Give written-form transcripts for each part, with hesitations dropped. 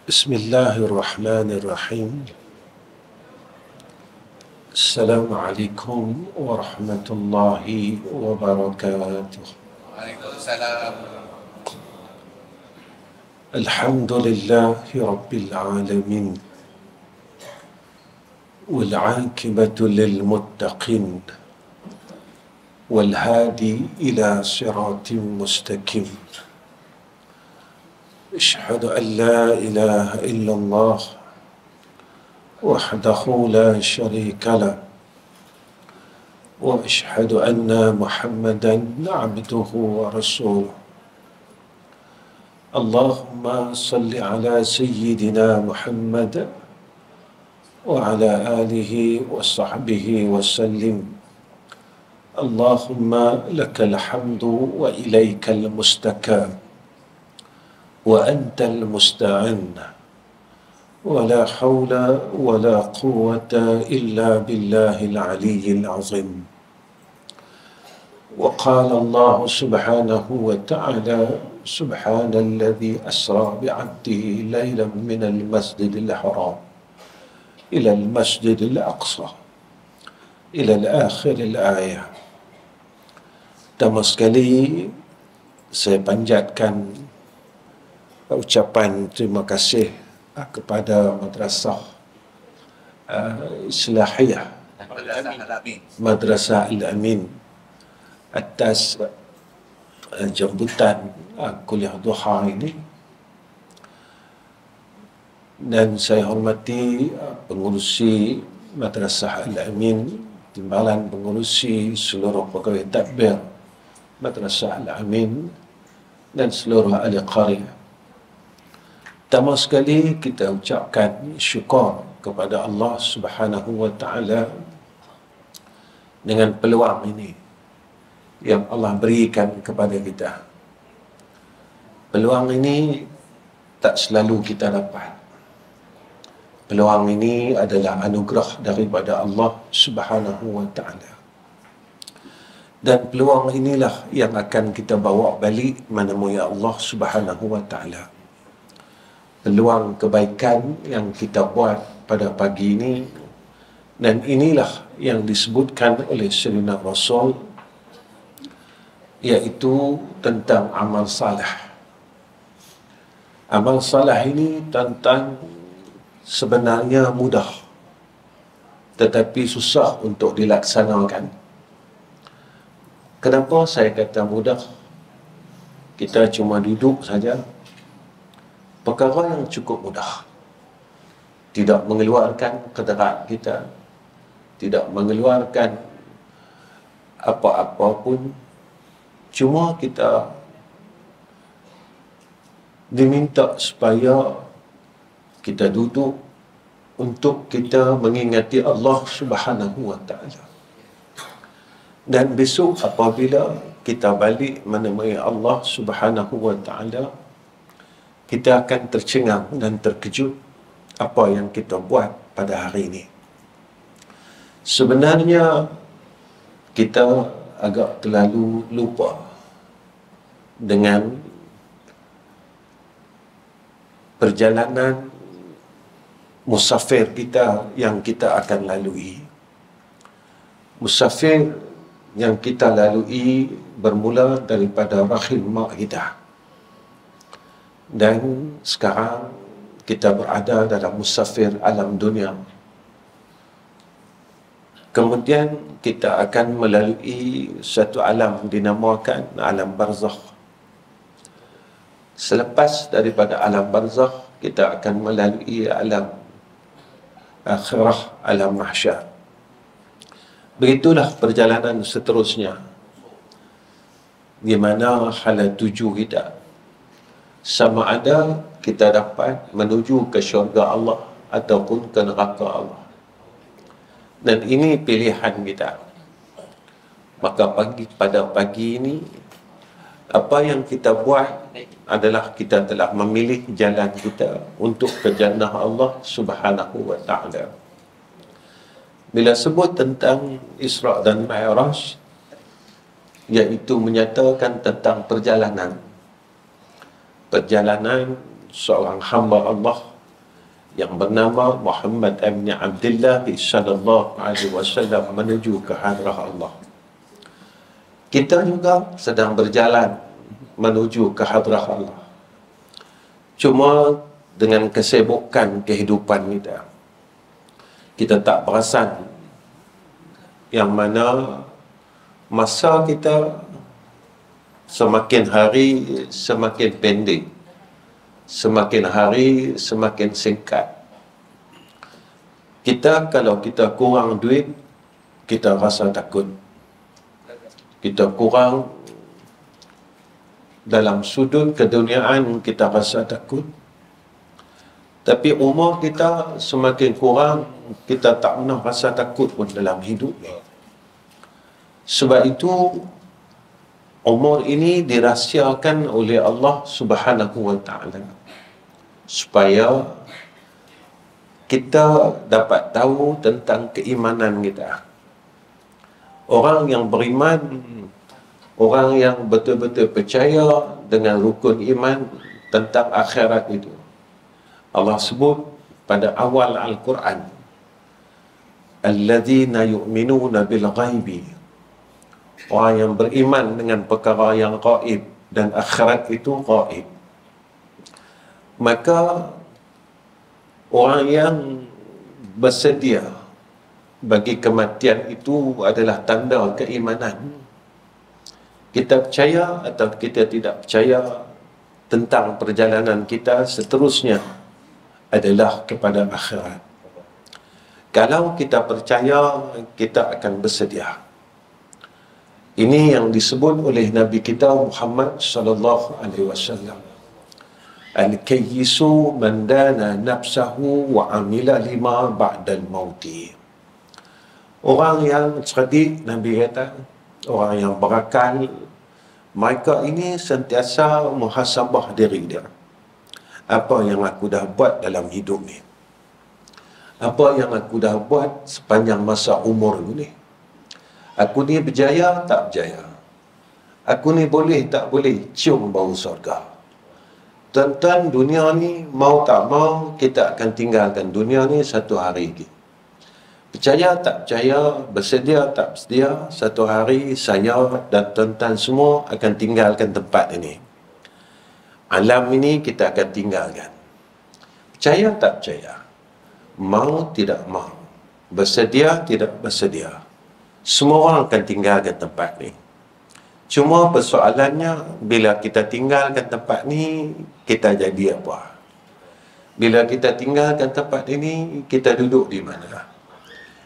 Bismillahirrahmanirrahim. Assalamualaikum warahmatullahi wabarakatuh. Waalaikumsalam. Alhamdulillahi rabbil alamin. Wal 'aqibatu lil muttaqin. Wal hadi ila siratin mustaqim. أشهد أن لا إله إلا الله وحده لا شريك له وأشهد أن محمدا عبده ورسوله اللهم صل على سيدنا محمد وعلى آله وصحبه وسلم اللهم لك الحمد وإليك المستكى وأنت المستعان ولا حول ولا قوة إلا بالله العلي العظيم وقال الله سبحانه وتعالى سبحان الذي أسرى بعبده ليلا من المسجد الحرام إلى المسجد الأقصى إلى الآخر الآية. Pertama sekali saya panjatkan ucapan terima kasih kepada Madrasah Islahiyah Madrasah Al-Amin atas jemputan kuliah duha ini, dan saya hormati pengurusi Madrasah Al-Amin, timbalan pengurusi seluruh pegawai tadbir Madrasah Al-Amin dan seluruh ahli qaryah. Pertama sekali kita ucapkan syukur kepada Allah Subhanahu wa Ta'ala dengan peluang ini yang Allah berikan kepada kita. Peluang ini tak selalu kita dapat. Peluang ini adalah anugerah daripada Allah Subhanahu wa Ta'ala. Dan peluang inilah yang akan kita bawa balik menemui Allah Subhanahu wa Ta'ala. Peluang kebaikan yang kita buat pada pagi ini, dan inilah yang disebutkan oleh Sayyidina Rasul, iaitu tentang amal salih. Amal salih ini tentang sebenarnya mudah tetapi susah untuk dilaksanakan. Kenapa saya kata mudah? Kita cuma duduk saja, perkara yang cukup mudah, tidak mengeluarkan kederat kita, tidak mengeluarkan apa-apa pun, cuma kita diminta supaya kita duduk untuk kita mengingati Allah Subhanahu wa Ta'ala. Dan besok apabila kita balik menemui Allah Subhanahu wa Ta'ala, kita akan tercengang dan terkejut apa yang kita buat pada hari ini. Sebenarnya kita agak terlalu lupa dengan perjalanan musafir kita yang kita akan lalui. Musafir yang kita lalui bermula daripada rahim mak kita. Dan sekarang kita berada dalam musafir alam dunia. Kemudian kita akan melalui satu alam dinamakan alam barzakh. Selepas daripada alam barzakh, kita akan melalui alam akhirah, alam mahsyar. Begitulah perjalanan seterusnya, di mana hala tuju kita sama ada kita dapat menuju ke syurga Allah ataupun ke neraka Allah. Dan ini pilihan kita. Maka pada pagi ini, apa yang kita buat adalah kita telah memilih jalan kita untuk ke jannah Allah Subhanahu wa Ta'ala. Bila sebut tentang Isra' dan Mi'raj, iaitu menyatakan tentang perjalanan seorang hamba Allah yang bernama Muhammad bin Abdullah sallallahu alaihi wasallam menuju ke hadrah Allah. Kita juga sedang berjalan menuju ke hadrah Allah. Cuma dengan kesibukan kehidupan kita, kita tak perasan yang mana masa kita semakin hari semakin pendek, semakin hari semakin singkat. Kalau kita kurang duit, kita rasa takut. Kita kurang dalam sudut keduniaan, kita rasa takut. Tapi umur kita semakin kurang, kita tak pernah rasa takut pun dalam hidup ni. Sebab itu umur ini dirahsiakan oleh Allah Subhanahu wa taala supaya kita dapat tahu tentang keimanan kita. Orang yang beriman, orang yang betul-betul percaya dengan rukun iman tentang akhirat itu, Allah sebut pada awal Al-Quran, alladzina yu'minuna bil ghaibi, orang yang beriman dengan perkara yang gaib, dan akhirat itu gaib. Maka orang yang bersedia bagi kematian itu adalah tanda keimanan. Kita percaya atau kita tidak percaya tentang perjalanan kita seterusnya adalah kepada akhirat. Kalau kita percaya, kita akan bersedia. Ini yang disebut oleh Nabi kita Muhammad sallallahu alaihi wasallam. Al-kayyisu man dana nafsahu wa amila lima ba'dal mauti. Orang yang cerdik, Nabi kata, orang yang berakal, mereka ini sentiasa muhasabah diri dia. Apa yang aku dah buat dalam hidup ni? Apa yang aku dah buat sepanjang masa umur ni? Aku ni berjaya tak berjaya? Aku ni boleh tak boleh cium bau surga? Tuan-tuan, dunia ni mau tak mau kita akan tinggalkan dunia ni satu hari lagi. Percaya tak percaya, bersedia tak bersedia, satu hari saya dan tuan-tuan semua akan tinggalkan tempat ini. Alam ini kita akan tinggalkan. Percaya tak percaya, mau tidak mau, bersedia tidak bersedia, semua orang akan tinggalkan tempat ini. Cuma persoalannya, bila kita tinggalkan tempat ni, kita jadi apa? Bila kita tinggalkan tempat ini, kita duduk di mana?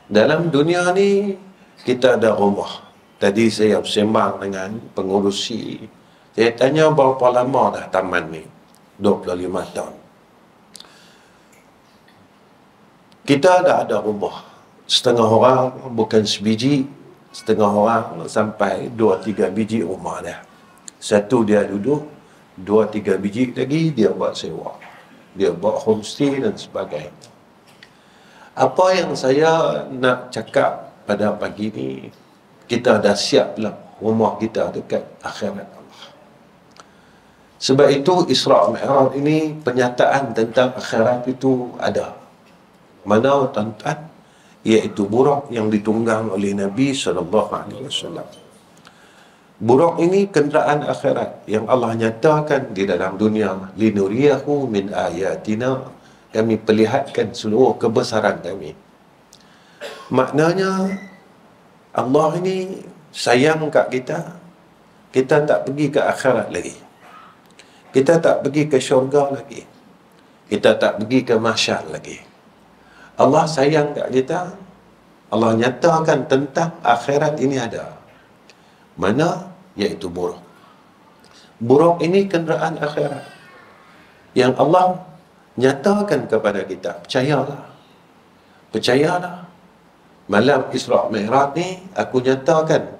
Dalam dunia ni, kita ada rumah. Tadi saya bersembang dengan pengurusi. Saya tanya berapa lama dah taman ni? 25 tahun. Kita dah ada rumah. Setengah orang bukan sebiji, setengah orang sampai 2-3 biji rumah dah. Satu dia duduk, 2-3 biji lagi dia buat sewa. Dia buat homestay dan sebagainya. Apa yang saya nak cakap pada pagi ni, kita dah siap lah rumah kita dekat akhirat Allah. Sebab itu Isra' Mi'raj ini penyataan tentang akhirat itu ada. Mana tuan-tuan? Iaitu buraq yang ditunggang oleh Nabi SAW. Buraq ini kenderaan akhirat yang Allah nyatakan di dalam dunia. Linuriyahu min ayatina, kami perlihatkan seluruh kebesaran kami. Maknanya Allah ini sayang kat kita. Kita tak pergi ke akhirat lagi. Kita tak pergi ke syurga lagi. Kita tak pergi ke mahsyar lagi. Allah sayang kat kita. Allah nyatakan tentang akhirat ini ada. Mana? Iaitu buraq. Buraq ini kenderaan akhirat yang Allah nyatakan kepada kita. Percayalah. Percayalah. Malam Isra' Mi'raj ni aku nyatakan.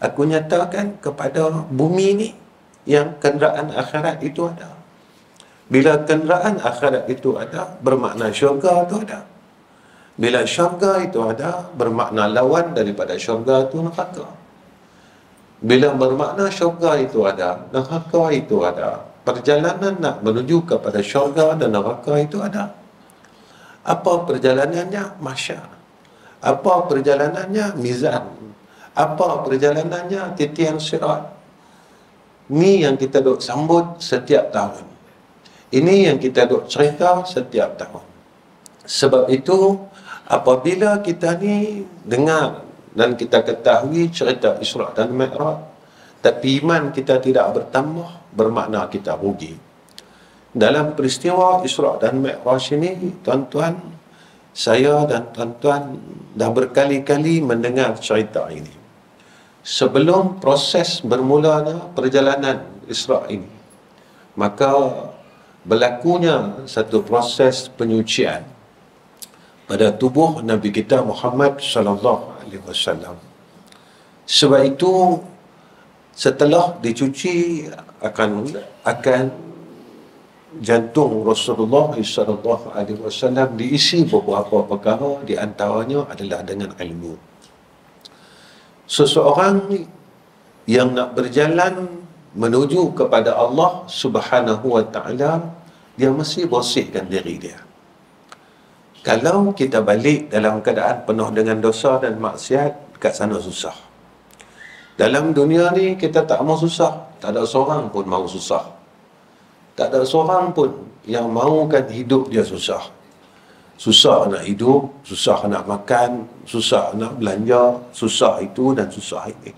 Aku nyatakan kepada bumi ni yang kenderaan akhirat itu ada. Bila kenderaan akhirat itu ada, bermakna syurga itu ada. Bila syurga itu ada, bermakna lawan daripada syurga itu neraka. Bila bermakna syurga itu ada, neraka itu ada, perjalanan nak menuju kepada syurga dan neraka itu ada. Apa perjalanannya? Mahsyar. Apa perjalanannya? Mizan. Apa perjalanannya? Titian sirat. Ini yang kita duk sambut setiap tahun. Ini yang kita duk cerita setiap tahun. Sebab itu, apabila kita ni dengar dan kita ketahui cerita Isra' dan Mi'raj, tapi iman kita tidak bertambah, bermakna kita rugi. Dalam peristiwa Isra' dan Mi'raj ini, tuan-tuan, saya dan tuan-tuan dah berkali-kali mendengar cerita ini. Sebelum proses bermulanya perjalanan Isra' ini, maka berlakunya satu proses penyucian pada tubuh Nabi kita Muhammad sallallahu alaihi wasallam. Sebab itu setelah dicuci akan jantung Rasulullah sallallahu alaihi wasallam diisi beberapa perkara, di antaranya adalah dengan ilmu. Seseorang yang nak berjalan menuju kepada Allah Subhanahu wa ta'ala, dia mesti bersihkan diri dia. Kalau kita balik dalam keadaan penuh dengan dosa dan maksiat, kat sana susah. Dalam dunia ni kita tak mau susah, tak ada seorang pun mau susah. Tak ada seorang pun yang mahukan hidup dia susah. Susah nak hidup, susah nak makan, susah nak belanja, susah itu dan susah ini.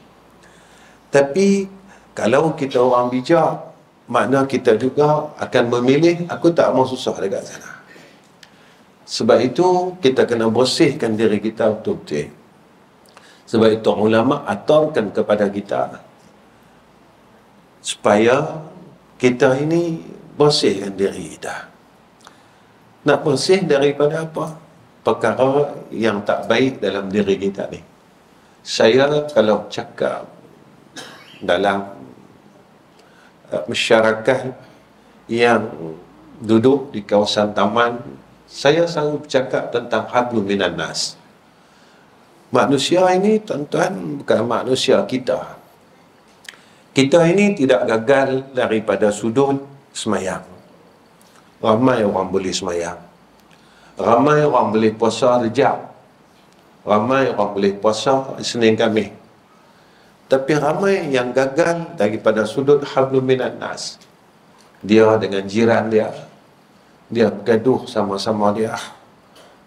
Tapi kalau kita orang bijak, makna kita juga akan memilih, aku tak mau susah dekat sana. Sebab itu kita kena bersihkan diri kita betul-betul. Sebab itu ulama aturkan kepada kita supaya kita ini bersihkan diri kita. Nak bersih daripada apa? Perkara yang tak baik dalam diri kita ni. Saya kalau cakap dalam masyarakat yang duduk di kawasan taman, saya selalu bercakap tentang hablum minan nas. Manusia ini, tuan-tuan, bukan manusia kita. Kita ini tidak gagal daripada sudut semayang. Ramai orang boleh semayang. Ramai orang boleh puasa Rejab. Ramai orang boleh puasa Isnin Khamis. Tapi ramai yang gagal daripada sudut hablum minan nas. Dia dengan jiran dia, dia bergaduh sama-sama dia.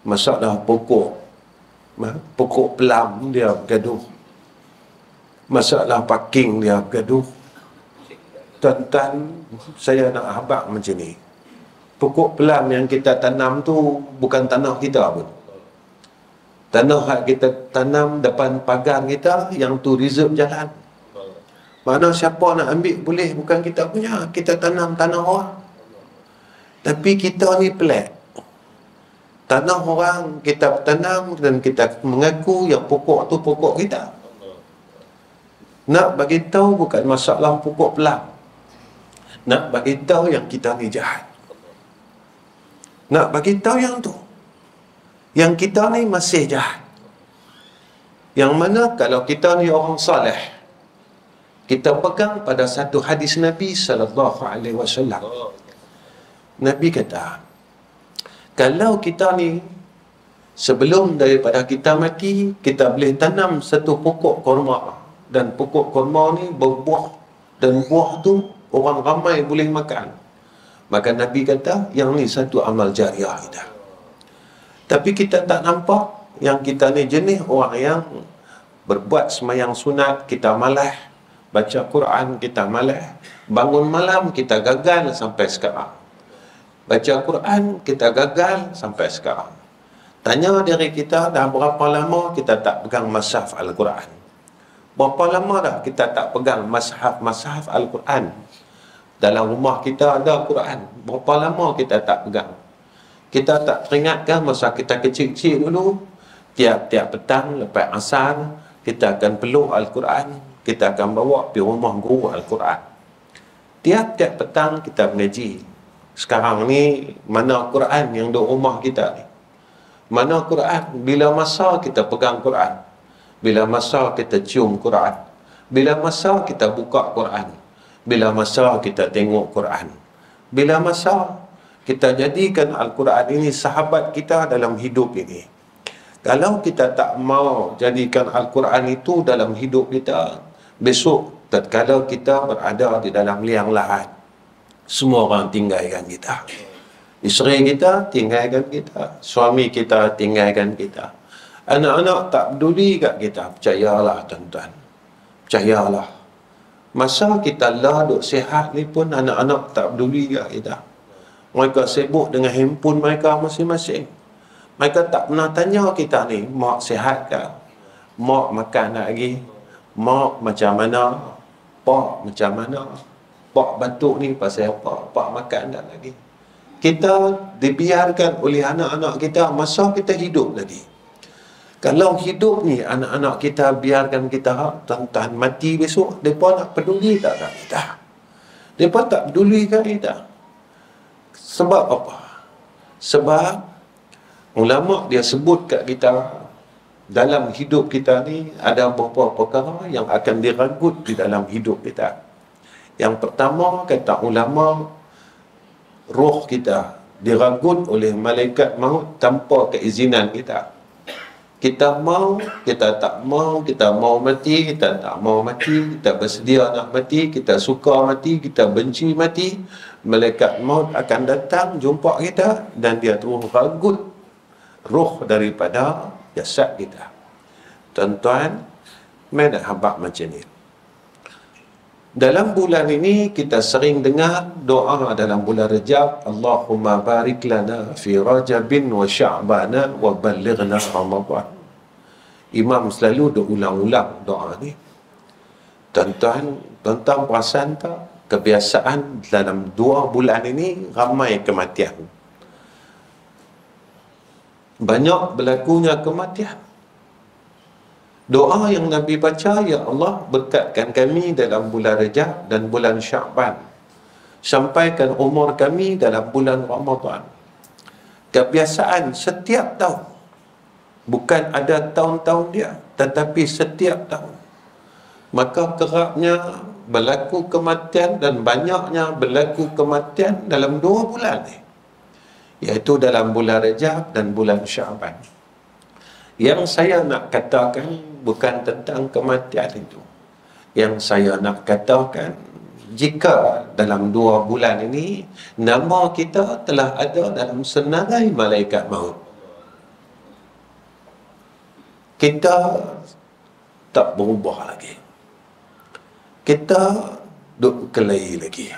Masalah pokok pelam dia bergaduh. Masalah parking dia bergaduh. Tuan-tuan, saya nak habaq macam ni. Pokok pelam yang kita tanam tu bukan tanah kita pun. Tanah yang kita tanam depan pagar kita, yang tu reserve jalan. Mana siapa nak ambil boleh, bukan kita punya. Kita tanam tanah orang. Tapi kita ni pelik. Tanah orang kita tanam dan kita mengaku yang pokok tu pokok kita. Nak bagi tahu bukan masalah pokok pelam. Nak bagi tahu yang kita ni jahat. Nak bagi tahu yang tu, yang kita ni masih jahat. Yang mana kalau kita ni orang saleh, kita pegang pada satu hadis Nabi sallallahu alaihi wasallam. Nabi kata, kalau kita ni sebelum daripada kita mati, kita boleh tanam satu pokok kurma, dan pokok kurma ni berbuah, dan buah tu orang ramai boleh makan. Maka Nabi kata, yang ni satu amal jariah kita. Tapi kita tak nampak yang kita ni jenis orang yang berbuat semayang sunat, kita malas. Baca Quran, kita malas. Bangun malam, kita gagal sampai sekarang. Baca Quran, kita gagal sampai sekarang. Tanya diri kita, dah berapa lama kita tak pegang mushaf Al-Quran? Berapa lama dah kita tak pegang mushaf Al-Quran? Dalam rumah kita ada Quran. Berapa lama kita tak pegang? Kita tak teringatkan masa kita kecil-kecil dulu, tiap-tiap petang lepas asar, kita akan peluk Al-Quran, kita akan bawa pergi rumah guru Al-Quran. Tiap-tiap petang kita mengaji. Sekarang ni, mana Quran yang duduk rumah kita ni? Mana Quran? Bila masa kita pegang Quran? Bila masa kita cium Quran? Bila masa kita buka Quran? bila masa kita tengok Quran, bila masa kita jadikan Al-Quran ini sahabat kita dalam hidup ini. Kalau kita tak mau jadikan Al-Quran itu dalam hidup kita, besok tatkala kita berada di dalam liang lahat, semua orang tinggalkan kita. Isteri kita tinggalkan kita, suami kita tinggalkan kita, anak-anak tak peduli kat kita. Percayalah tuan-tuan, percayalah, masa kita lah duk sihat ni pun anak-anak tak peduli kat kita. Mereka sibuk dengan handphone mereka masing-masing. Mereka tak pernah tanya kita ni, mak sihat ke? Mak makan tak lagi? Mak macam mana? Pak macam mana? Pak batuk ni pasal apa? Pak makan tak lagi? Kita dibiarkan oleh anak-anak kita masa kita hidup lagi. Kalau hidup ni anak-anak kita biarkan kita, tuan-tuan, mati besok, mereka nak peduli tak kat kita? Mereka tak peduli kat kita. Sebab apa? Sebab ulama dia sebut kat kita, dalam hidup kita ni ada beberapa perkara yang akan diragut di dalam hidup kita. Yang pertama, kata ulama, roh kita diragut oleh malaikat maut tanpa keizinan kita. Kita mau, kita tak mau, kita mau mati, kita tak mau mati, kita bersedia nak mati, kita suka mati, kita benci mati, malaikat maut akan datang jumpa kita dan dia terus ragut roh daripada jasad kita. Tuan-tuan, mai nak habaq macam ni. Dalam bulan ini kita sering dengar doa dalam bulan Rajab, Allahumma barik lana fi Rajabin wa Sya'bana wa ballighna Ramadan. Imam selalu duk ulang-ulang doa ni. Tuan-tuan perasan tak? Kebiasaan dalam 2 bulan ini ramai kematian. Banyak berlakunya kematian. Doa yang Nabi baca, ya Allah berkatkan kami dalam bulan Rajab dan bulan Sya'ban, sampaikan umur kami dalam bulan Ramadan. Kebiasaan setiap tahun, bukan ada tahun-tahun dia, tetapi setiap tahun, maka kerapnya berlaku kematian dan banyaknya berlaku kematian dalam 2 bulan ni, iaitu dalam bulan Rajab dan bulan Sya'ban. Yang saya nak katakan bukan tentang kematian itu. Yang saya nak katakan, jika dalam 2 bulan ini nama kita telah ada dalam senarai malaikat maut, kita tak berubah lagi. Kita duk kelahi lagi.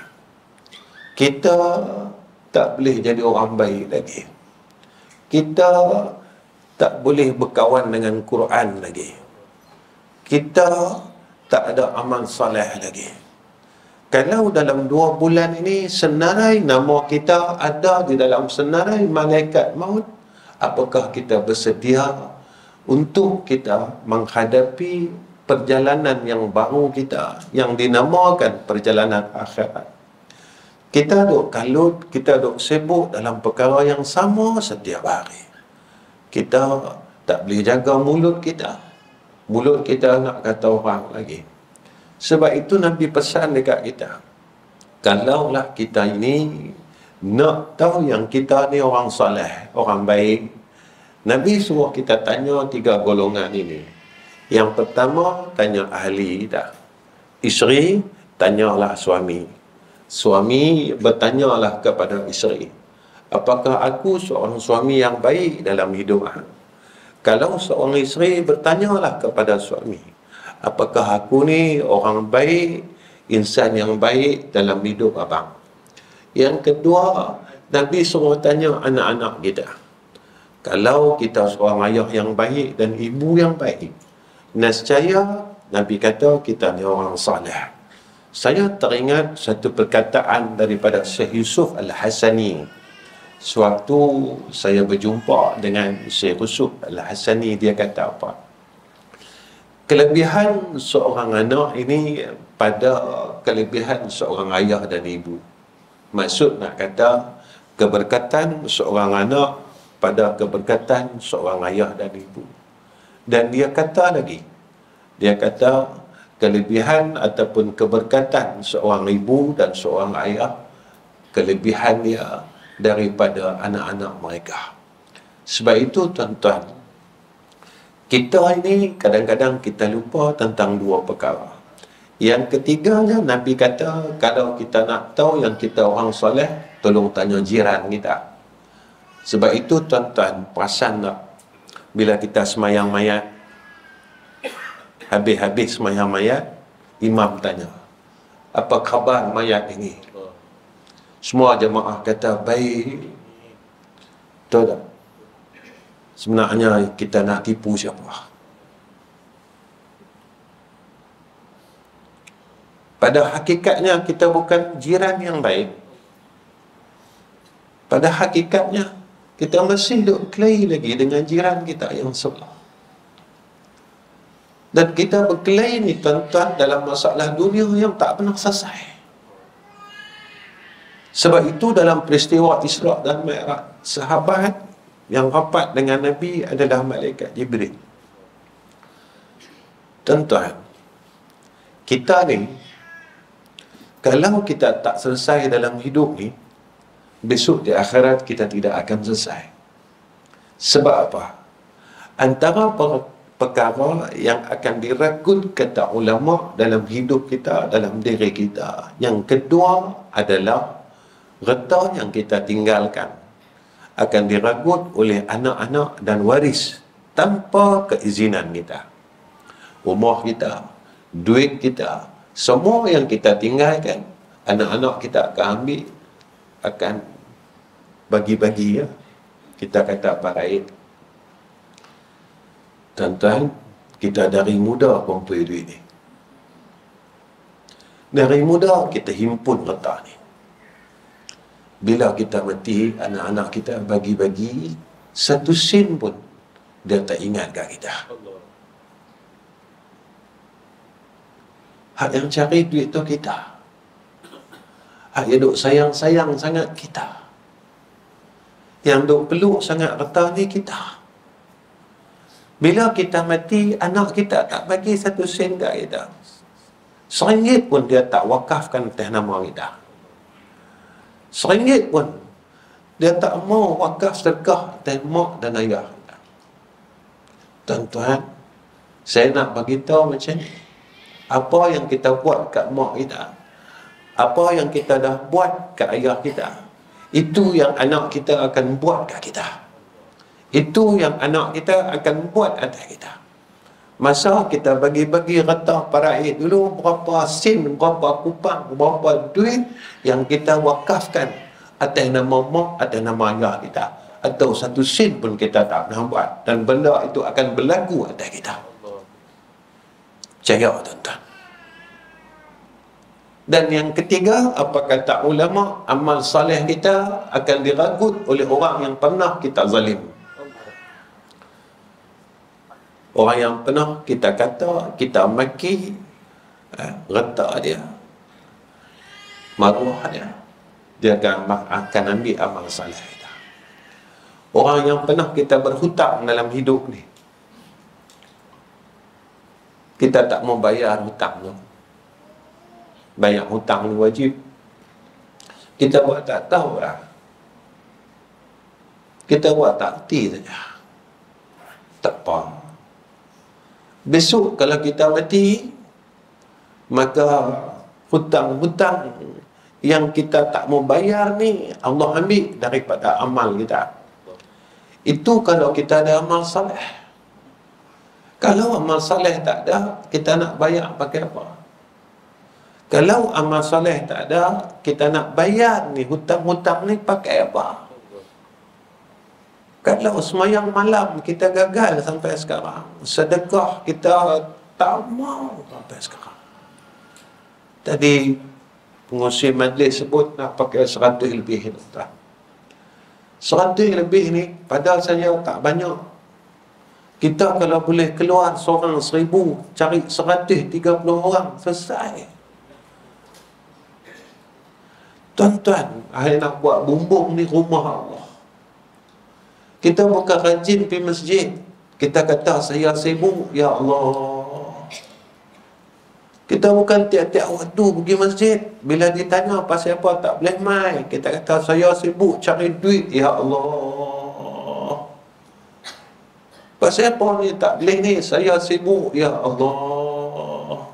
Kita tak boleh jadi orang baik lagi. Kita tak boleh berkawan dengan Quran lagi. Kita tak ada amal soleh lagi. Kalau dalam 2 bulan ini senarai nama kita ada di dalam senarai malaikat maut, apakah kita bersedia untuk kita menghadapi perjalanan yang baru kita, yang dinamakan perjalanan akhirat? Kita duk kalut, kita duk sibuk dalam perkara yang sama setiap hari. Kita tak boleh jaga mulut kita. Mulut kita nak kata orang lagi. Sebab itu Nabi pesan dekat kita, kalaulah kita ini nak tahu yang kita ni orang soleh, orang baik, Nabi suruh kita tanya 3 golongan ini. Yang pertama, tanya ahli kita. Isteri, tanyalah suami. Suami bertanyalah kepada isteri, apakah aku seorang suami yang baik dalam hidup aku? Kalau seorang isteri, bertanyalah kepada suami, apakah aku ni orang baik, insan yang baik dalam hidup abang? Yang kedua, Nabi suruh tanya anak-anak kita. Kalau kita seorang ayah yang baik dan ibu yang baik, nescaya Nabi kata kita ni orang saleh. Saya teringat satu perkataan daripada Syekh Yusuf Al-Hasani. Sewaktu saya berjumpa dengan Syekh Yusuf Al-Hasani, dia kata apa? Kelebihan seorang anak ini pada kelebihan seorang ayah dan ibu. Maksud nak kata, keberkatan seorang anak pada keberkatan seorang ayah dan ibu. Dan dia kata lagi, dia kata, kelebihan ataupun keberkatan seorang ibu dan seorang ayah, kelebihan dia daripada anak-anak mereka. Sebab itu tuan-tuan, kita ini kadang-kadang kita lupa tentang dua perkara. Yang ketiganya, Nabi kata, kalau kita nak tahu yang kita orang soleh, tolong tanya jiran kita. Sebab itu tuan-tuan, perasan tak? Bila kita semayang mayat, habis-habis semayang mayat, imam tanya, apa khabar mayat ini? Semua jemaah kata, baik. Tahu tak? Sebenarnya kita nak tipu siapa? Pada hakikatnya kita bukan jiran yang baik. Pada hakikatnya kita masih duk kelahi lagi dengan jiran kita yang sebelah. Dan kita berkelahi ni tuan-tuan dalam masalah dunia yang tak pernah selesai. Sebab itu dalam peristiwa Isra' dan Mi'raj, sahabat yang rapat dengan Nabi adalah malaikat Jibril. Tuan-tuan, kita ni, kalau kita tak selesai dalam hidup ni, besok di akhirat kita tidak akan selesai. Sebab apa? Antara perkara yang akan diragut kata ulama dalam hidup kita, dalam diri kita, yang kedua adalah harta yang kita tinggalkan akan diragut oleh anak-anak dan waris tanpa keizinan kita. Rumah kita, duit kita, semua yang kita tinggalkan, anak-anak kita akan ambil, akan bagi-bagi, ya. Kita kata paraid. Tuan-tuan, kita dari muda kumpul duit ni. Dari muda kita himpun harta ni. Bila kita mati, anak-anak kita bagi-bagi, satu sen pun dia tak ingat kat kita. Hak yang cari duit tu kita. Hak yang duk sayang-sayang sangat kita. Yang duk peluk sangat harta ni kita. Bila kita mati, anak kita tak bagi satu sen kat kita. RM1 pun dia tak wakafkan atas nama kita. RM1 pun dia tak mau wakaf sedekah atas mak dan ayah kita. Tuan-tuan, saya nak bagi tahu macam ni. Apa yang kita buat kat mak kita, apa yang kita dah buat kat ayah kita, itu yang anak kita akan buat kat kita. Itu yang anak kita akan buat atas kita. Masa kita bagi-bagi harta paraid dulu, berapa sen, berapa kupang, berapa duit yang kita wakafkan atas nama mak, atas nama ayah kita. Atau satu sen pun kita tak pernah buat. Dan benda itu akan berlaku atas kita. Percaya tuan-tuan. Dan yang ketiga, apa kata ulama, amal saleh kita akan diragut oleh orang yang pernah kita zalim. Orang yang pernah kita kata, kita maki, retak dia, maruah dia akan ambil amal saleh kita. Orang yang pernah kita berhutang dalam hidup ni, kita tak mau bayar hutang tu. Bayar hutang ni wajib. Kita buat tak tahu lah. Kita buat tak erti saja. Tak apa. Besok kalau kita mati, maka hutang-hutang yang kita tak mau bayar ni, Allah ambil daripada amal kita. Itu kalau kita ada amal saleh. Kalau amal saleh tak ada, kita nak bayar pakai apa? Kalau amal soleh tak ada, kita nak bayar ni hutang-hutang ni pakai apa? Kalau semayang malam kita gagal sampai sekarang, sedekah kita tak mau sampai sekarang. Tadi pengurusi majlis sebut nak pakai 100 lebih. 100 lebih ni padahal saya tak banyak. Kita kalau boleh keluar seorang 1000, cari 130 orang, selesai. Tuan-tuan, saya nak buat bumbung ni rumah Allah. Kita bukan rajin pergi masjid. Kita kata saya sibuk, ya Allah. Kita bukan tiap-tiap waktu pergi masjid. Bila ditanya pasal apa tak boleh mai, kita kata saya sibuk cari duit. Ya Allah. Pasal apa ni tak boleh ni? Saya sibuk. Ya Allah.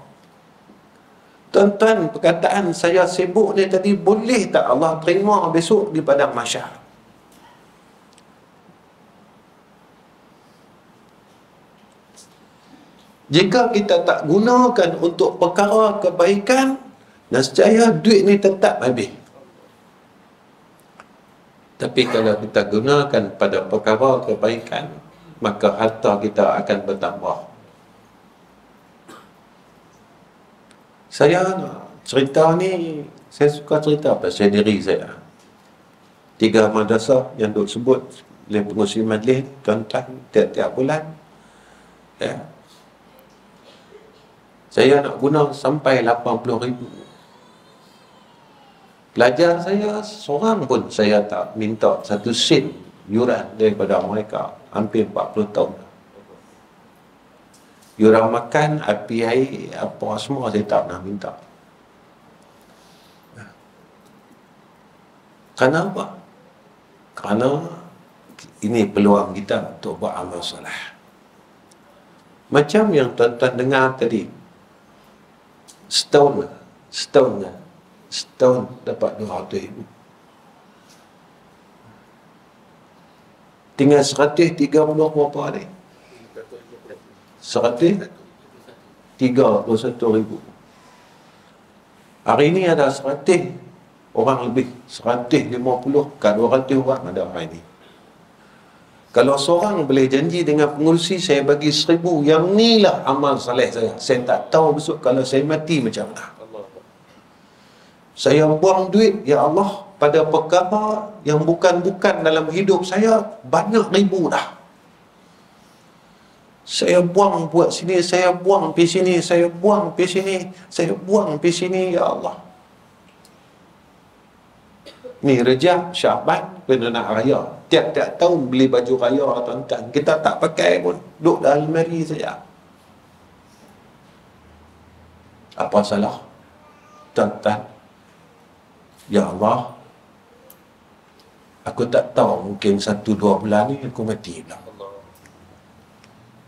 Tuan-tuan, perkataan saya sibuk ni tadi boleh tak Allah terima besok di padang mahsyar? Jika kita tak gunakan untuk perkara kebaikan, nescaya duit ni tetap habis. Tapi kalau kita gunakan pada perkara kebaikan, maka harta kita akan bertambah. Saya cerita ni, saya suka cerita pasal diri saya. 3 madrasah yang duk sebut oleh pengurusi majlis, tuan-tuan, tiap-tiap bulan. Ya. Saya nak guna sampai 80,000. Pelajar saya seorang pun saya tak minta 1 sen yuran daripada mereka. Hampir 40 tahun. Yuran makan, api air, apa semua saya tak pernah minta. Kerana apa? Kerana ini peluang kita untuk buat amal soleh. Macam yang tuan-tuan dengar tadi, setahun dapat 200,000. Tinggal 130 berapa hari? 131,000. Hari ini ada 100 orang lebih, 150 ke 200 orang ada hari ini. Kalau seorang boleh janji dengan pengurusi, saya bagi 1,000, yang ni lah amal saleh saya. Saya tak tahu besok kalau saya mati macam mana. Saya buang duit, ya Allah, pada perkara yang bukan-bukan dalam hidup saya, banyak ribu dah. Saya buang buat sini, saya buang pergi sini, saya buang pergi sini, saya buang pergi sini, ya Allah. Ni Rejab, Syaban, kena nak raya. Tiap-tiap tahun beli baju raya, tuan-tuan. Kita tak pakai pun. Duduk dalam almari saja. Apa salah? Tuan-tuan, ya Allah, aku tak tahu, mungkin 1-2 bulan ni aku mati pula.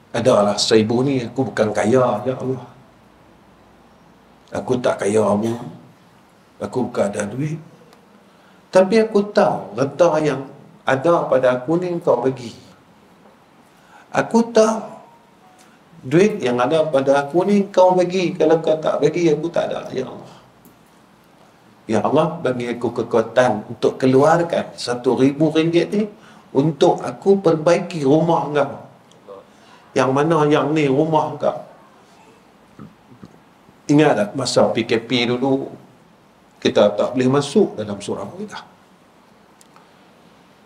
Adalah 1,000 ni, aku bukan kaya, ya Allah. Aku tak kaya pun. Aku bukan ada duit. Tapi aku tahu harta yang ada pada aku ni kau bagi. Aku tahu duit yang ada pada aku ni kau bagi. Kalau kau tak bagi, aku tak ada, ya Allah. Ya Allah, bagi aku kekuatan untuk keluarkan 1,000 ringgit ni untuk aku perbaiki rumah kau. Yang mana yang ni rumah kau. Ingat tak masa PKP dulu, kita tak boleh masuk dalam surau kita.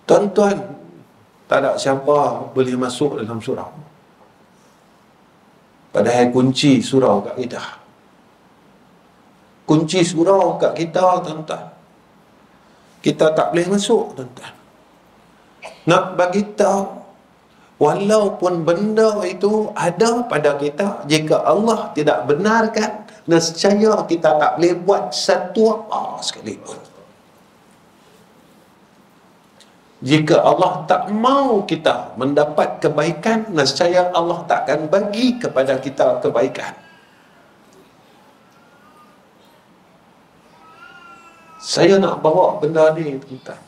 Tuan-tuan, tak ada siapa boleh masuk dalam surau. Padahal kunci surau kat kita. Kunci surau kat kita, tuan-tuan. Kita tak boleh masuk, tuan-tuan. Nak bagi tahu, walaupun benda itu ada pada kita, jika Allah tidak benarkan, nescaya kita tak boleh buat satu apa sekalipun. Jika Allah tak mau kita mendapat kebaikan, nescaya Allah tak akan bagi kepada kita kebaikan. Saya nak bawa benda ni, tuan-tuan.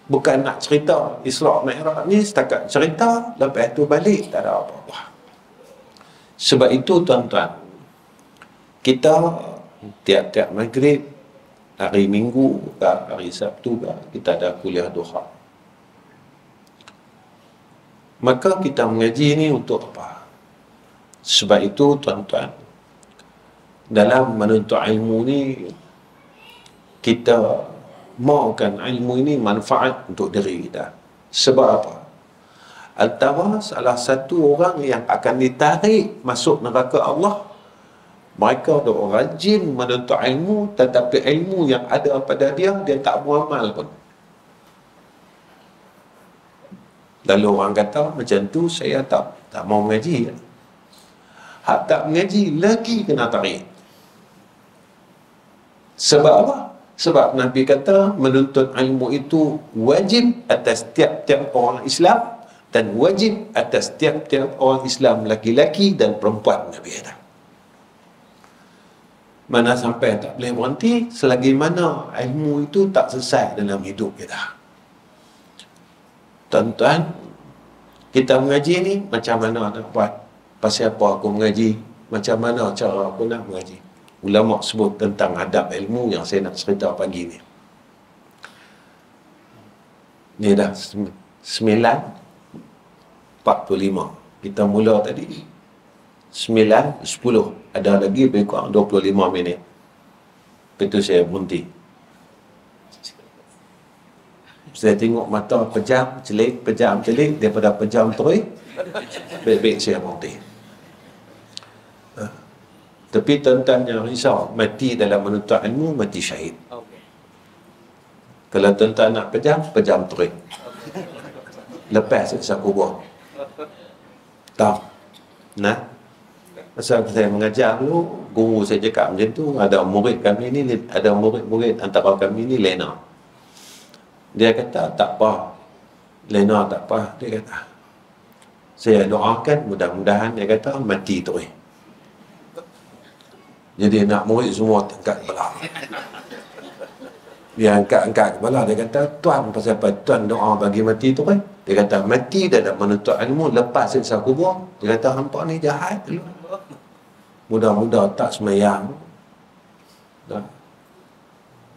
Bukan nak cerita Isra' Mi'raj ni, setakat cerita, lepas tu balik, tak ada apa-apa. Sebab itu, tuan-tuan, kita tiap-tiap maghrib, hari Minggu ke hari Sabtu ke, kita ada kuliah duha. Maka kita mengaji ni untuk apa? Sebab itu, tuan-tuan, dalam menuntut ilmu ni, kita maukan ilmu ini manfaat untuk diri kita. Sebab apa? Antara salah satu orang yang akan ditarik masuk neraka Allah, mereka dah rajin menuntut ilmu, tetapi ilmu yang ada pada dia, dia tak beramal pun. Lalu orang kata, macam tu saya tak mau mengaji. hak tak mengaji lagi kena tarik. Sebab apa? Sebab Nabi kata menuntut ilmu itu wajib atas tiap-tiap orang Islam, dan wajib atas tiap-tiap orang Islam laki-laki dan perempuan, Nabi kata. Mana sampai tak boleh berhenti selagi mana ilmu itu tak selesai dalam hidup kita. Tuan-tuan, kita mengaji ni macam mana nak buat? Pasal apa aku mengaji? Macam mana cara aku nak mengaji? Ulama sebut tentang adab ilmu yang saya nak cerita pagi ni. Ni dah 9:45. Kita mula tadi 9:10. Ada lagi lebih kurang 25 minit. Itu saya berhenti. Saya tengok mata pejam, celik, pejam, celik. Daripada pejam terus, baik-baik saya berhenti. Tapi tuan-tuan jangan risau, mati dalam menuntut ilmu, mati syahid. Kalau tuan-tuan nak pejam terus. Lepas siksa kubur. Tahu? Nah, masa saya mengajar dulu, guru saya cakap macam tu, ada murid kami ni, ada murid-murid antara kami ni lena. Dia kata, tak apa. Lena tak apa. Dia kata, saya doakan mudah-mudahan, dia kata, mati terus. Jadi nak murid semua angkat kepala. Dia angkat kepala, dia kata, tuan pasal apa? Tuan doa bagi mati tu kan? Dia kata, mati dah nak menuntut ilmu, lepas siksa kubur. Dia kata, hampa ni jahat dulu. Mudah-mudah tak semayang.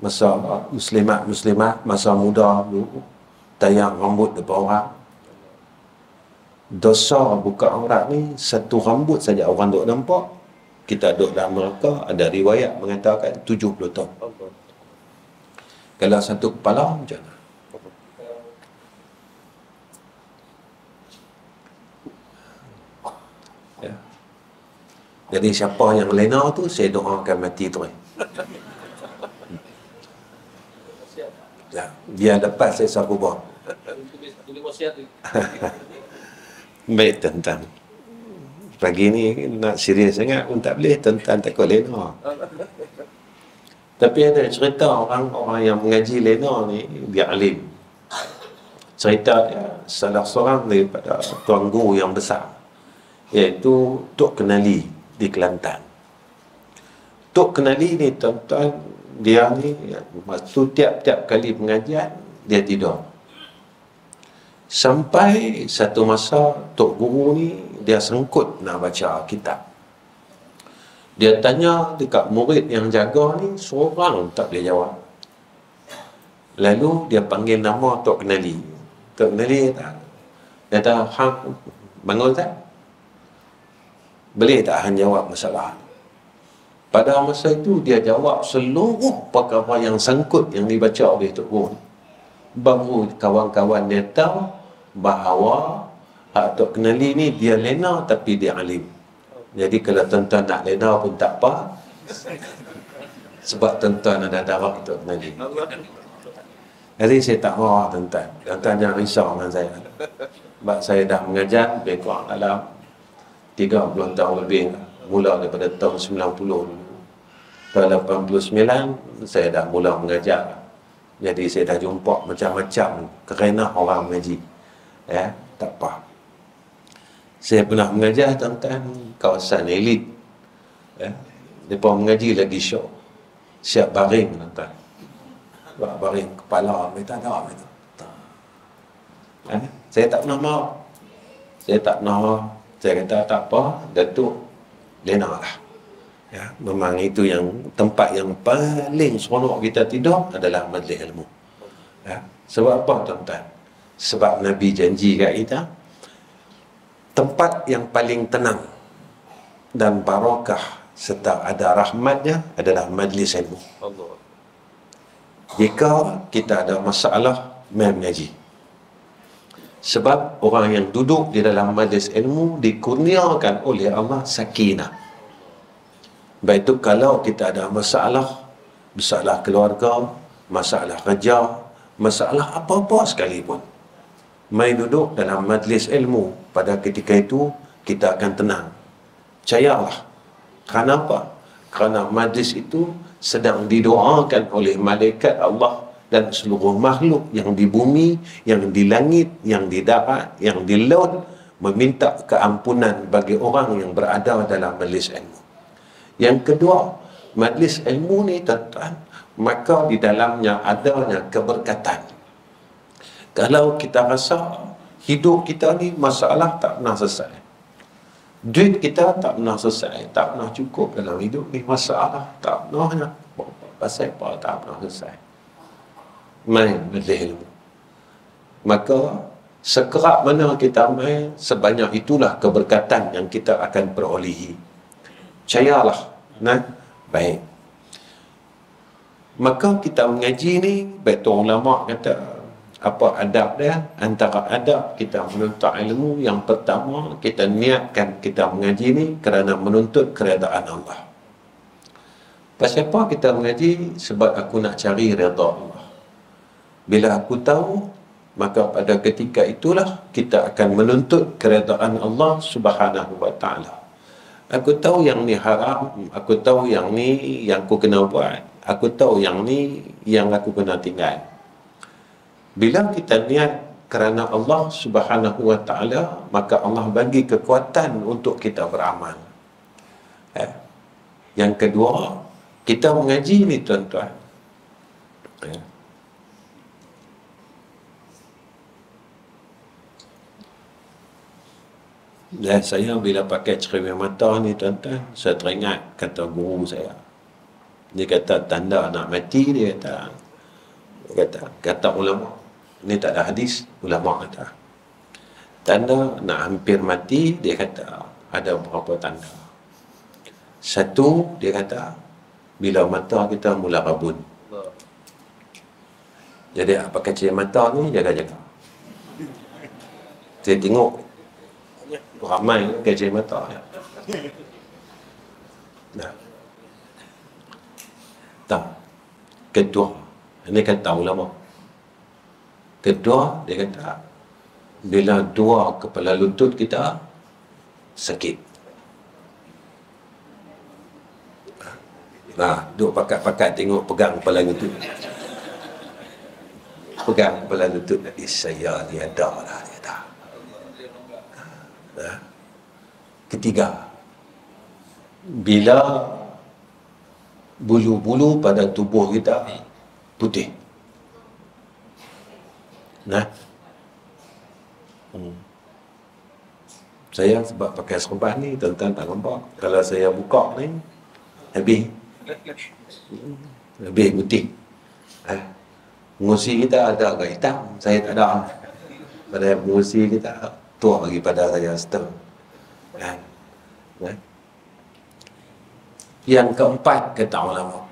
Masa muslimat masa muda dulu, tayang rambut depan orang. Dosa buka aurat ni, satu rambut saja orang duk nampak. Kita duduk dalam neraka, ada riwayat mengatakan 70 tahun. Kalau satu kepala, macam mana? Ya. Jadi siapa yang lena tu, saya doakan mati tu. Ya. Dia lepas siksa kubur. Baik, tuan-tuan. Pagi ni nak serius sangat pun tak boleh, tuan-tuan takut lena. Tapi ada cerita orang-orang yang mengaji lena ni, dia alim. Cerita dia, salah seorang daripada tuan guru yang besar, iaitu Tok Kenali di Kelantan. Tok Kenali ni, tuan-tuan, dia ni, waktu tiap-tiap kali pengajian, dia tidur. Sampai satu masa, Tok Guru ni, dia sengkut nak baca kitab. Dia tanya dekat murid yang jaga ni, seorang tak boleh jawab. Lalu dia panggil nama Tok Kenali. Tok Kenali kata, dia kata, hang bangun tak? Boleh tak hang jawab masalah? Pada masa itu dia jawab seluruh perkara yang sangkut yang dibaca oleh Tok Guru. Baru kawan-kawan dia tahu bahawa hak Tok Kenali ni dia lena tapi dia alim. Jadi kalau tuan-tuan nak lena pun tak apa. Sebab tuan-tuan ada darah Tok Kenali. Jadi saya tak marah tuan-tuan. Tuan-tuan jangan risau dengan saya. Sebab saya dah mengajar lebih kurang dalam 30 tahun lebih. Mula daripada tahun 90 dulu. Pada 89 saya dah mula mengajar. Jadi saya dah jumpa macam-macam kerana orang mengaji. Ya, tak apa. Saya pernah mengajar tuan-tuan kawasan elit. Ya, mereka mengaji lagi syok. Siap baring tuan-tuan. Buat baring kepala mereka tak ada mereka. Ya, saya tak pernah mau. Saya tak pernah mau. Saya kata tak apa, Datuk lena lah. Ya, memang itu yang tempat yang paling seronok kita tidur adalah majlis ilmu. Ya, sebab apa tuan-tuan? Sebab Nabi janji kat kita, tempat yang paling tenang dan barakah serta ada rahmatnya adalah majlis ilmu. Jika kita ada masalah, mai mengaji. Sebab orang yang duduk di dalam majlis ilmu dikurniakan oleh Allah sakinah. Baik itu kalau kita ada masalah keluarga, masalah kerja, masalah apa-apa sekalipun, mai duduk dalam majlis ilmu, pada ketika itu kita akan tenang. Percayalah. Kenapa? Kerana majlis itu sedang didoakan oleh malaikat Allah dan seluruh makhluk yang di bumi, yang di langit, yang di darat, yang di laut, meminta keampunan bagi orang yang berada dalam majlis ilmu. Yang kedua, majlis ilmu ni tuan-tuan, maka di dalamnya adanya keberkatan. Kalau kita rasa hidup kita ni masalah tak pernah selesai, duit kita tak pernah selesai, tak pernah cukup dalam hidup ni, masalah tak pernah, pasal apa tak pernah selesai, main majlis ilmu. Maka sekerap mana kita main, sebanyak itulah keberkatan yang kita akan perolehi. Percayalah. Nah, baik. Maka kita mengaji ni, betul ulama kata, apa adab dia? Antara adab kita menuntut ilmu, yang pertama, kita niatkan kita mengaji ni kerana menuntut keredaan Allah. Pasal apa kita mengaji? Sebab aku nak cari redha Allah. Bila aku tahu, maka pada ketika itulah kita akan menuntut keredaan Allah Subhanahu wa ta'ala. Aku tahu yang ni haram, aku tahu yang ni yang aku kena buat, aku tahu yang ni yang aku kena tinggal. Bila kita niat kerana Allah Subhanahu wa ta'ala, maka Allah bagi kekuatan untuk kita beramal. Yang kedua, kita mengaji ni tuan-tuan, dan saya bila pakai cermin mata ni tuan-tuan, saya teringat kata guru saya. Dia kata tanda nak mati, dia kata ulama. Ini tak ada hadis, ulama kata. Tanda nak hampir mati, dia kata ada beberapa tanda. Satu, dia kata bila mata kita mula rabun. Jadi pakai cermin mata ni jaga-jaga. Saya tengok ramai gajah mata. Nah. Tak. Kedua, ini kata ulama. Kedua, dia kata bila dua kepala lutut kita sakit. Nah, duk pakat-pakat tengok, pegang kepala lutut. Pegang kepala lutut, saya ni ada lah, dia tak. Nah. Ketiga, bila bulu-bulu pada tubuh kita putih. Nah, saya sebab pakai serban ni, tuan-tuan tak nampak. Kalau saya buka ni, habis putih. Pengusi kita ada agak hitam, saya tak ada. Pada pengusi kita tua lagi pada saya setengah. Yang keempat, kata ulama,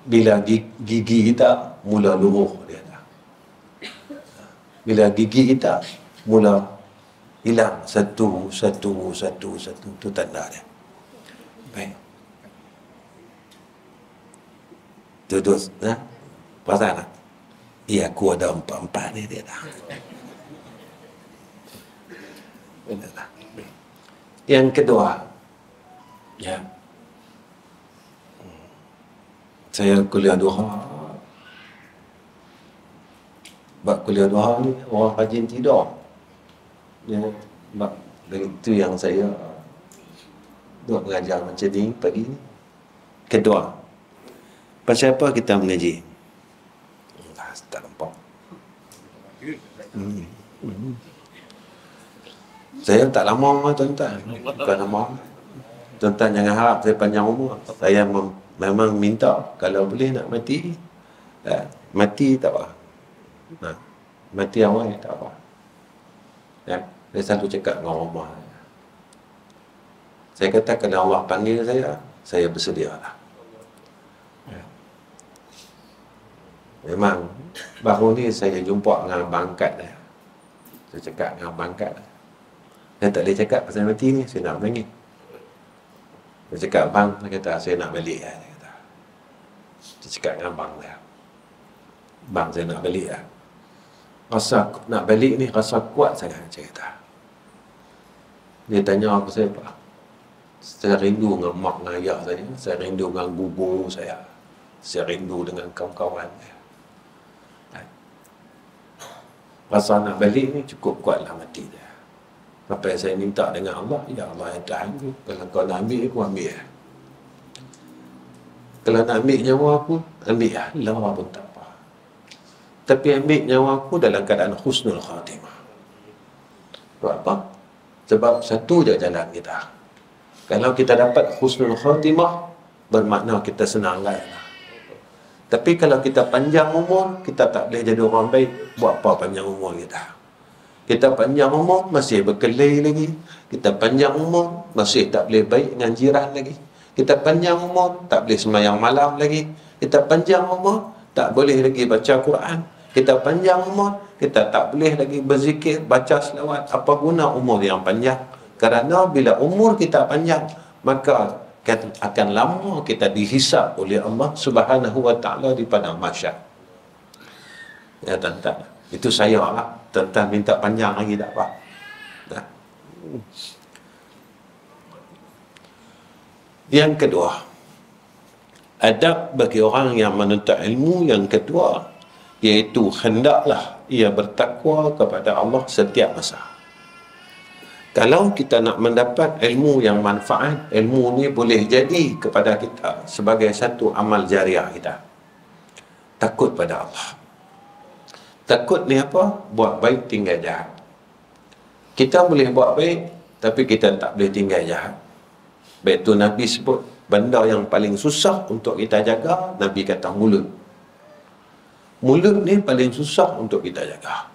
bila gigi kita mula luruh, dia kata. Bila gigi kita mula hilang satu, itu tanda dia. Baik. Terus, perasaan tak? Ya, aku ada empat-empat ni, dia tak. Yang kedua, ya, saya kuliah duha. Bab kuliah duha ni orang rajin tidur. Ya, bab itu yang saya buat mengajar macam ni pagi ni. Kedua, pasal apa kita mengaji? Tak nampak. Saya tak lama, tuan-tuan. Bukan lama. Tuan-tuan jangan harap saya panjang umur. Saya memang minta kalau boleh nak mati, mati tak apa. Mati awal tak apa. Saya selalu cakap dengan rumah. Saya kata kalau Allah panggil saya bersedia lah. Memang baru ni saya jumpa dengan Abang Angkat dia. Saya cakap dengan Abang Angkat, saya tak boleh cakap pasal mati ni, saya nak menangis. Saya cakap, Abang, dia kata, saya nak balik lah. Dia kata. Saya cakap dengan Abang dia, Bang, saya nak balik lah. Rasa nak balik ni, rasa kuat sangat, saya kata. Dia tanya aku siapa. Saya rindu dengan mak dan ayah saya rindu dengan guru saya rindu dengan kawan-kawan saya. Rasa nak balik ni cukup kuatlah mati dia. Apa yang saya minta dengan Allah, ya Allah yang tahan aku. Kalau kau nak ambil, aku ambil. Kalau nak ambil nyawa aku, ambil lah. Lawa pun tak apa. Tapi ambil nyawa aku dalam keadaan husnul khatimah. Sebab apa? Sebab satu je jalan kita. Kalau kita dapat husnul khatimah, bermakna kita senang lah. Tapi kalau kita panjang umur, kita tak boleh jadi orang baik. Buat apa panjang umur kita? Kita panjang umur, masih berkelahi lagi. Kita panjang umur, masih tak boleh baik dengan jiran lagi. Kita panjang umur, tak boleh sembahyang malam lagi. Kita panjang umur, tak boleh lagi baca Quran. Kita panjang umur, kita tak boleh lagi berzikir, baca selawat. Apa guna umur yang panjang? Kerana bila umur kita panjang, maka akan lama kita dihisab oleh Allah Subhanahu wa ta'ala di padang mahsyar. Ya tuan-tuan, itu saya lah. Tuan-tuan minta panjang lagi tak apa. Nah. Yang kedua, adab bagi orang yang menuntut ilmu yang kedua, iaitu hendaklah ia bertakwa kepada Allah setiap masa. Kalau kita nak mendapat ilmu yang manfaat, ilmu ni boleh jadi kepada kita sebagai satu amal jariah kita. Takut pada Allah. Takut ni apa? Buat baik tinggal jahat. Kita boleh buat baik, tapi kita tak boleh tinggal jahat. Baik tu Nabi sebut, benda yang paling susah untuk kita jaga, Nabi kata mulut. Mulut ni paling susah untuk kita jaga.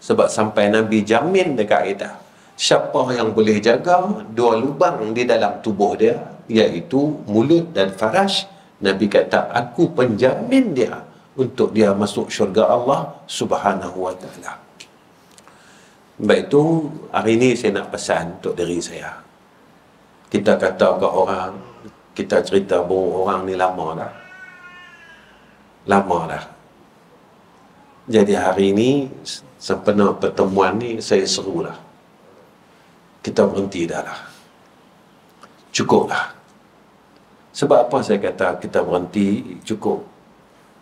Sebab sampai Nabi jamin dekat kita, siapa yang boleh jaga dua lubang di dalam tubuh dia, iaitu mulut dan faraj, Nabi kata, aku penjamin dia untuk dia masuk syurga Allah Subhanahu wa ta'ala. Baik tu, hari ni saya nak pesan untuk diri saya. Kita kata ke orang, kita cerita bahawa orang ni lama dah. Lama dah. Jadi hari ni, sempena pertemuan ni, saya serulah. Kita berhenti dah lah. Cukup lah. Sebab apa saya kata kita berhenti cukup?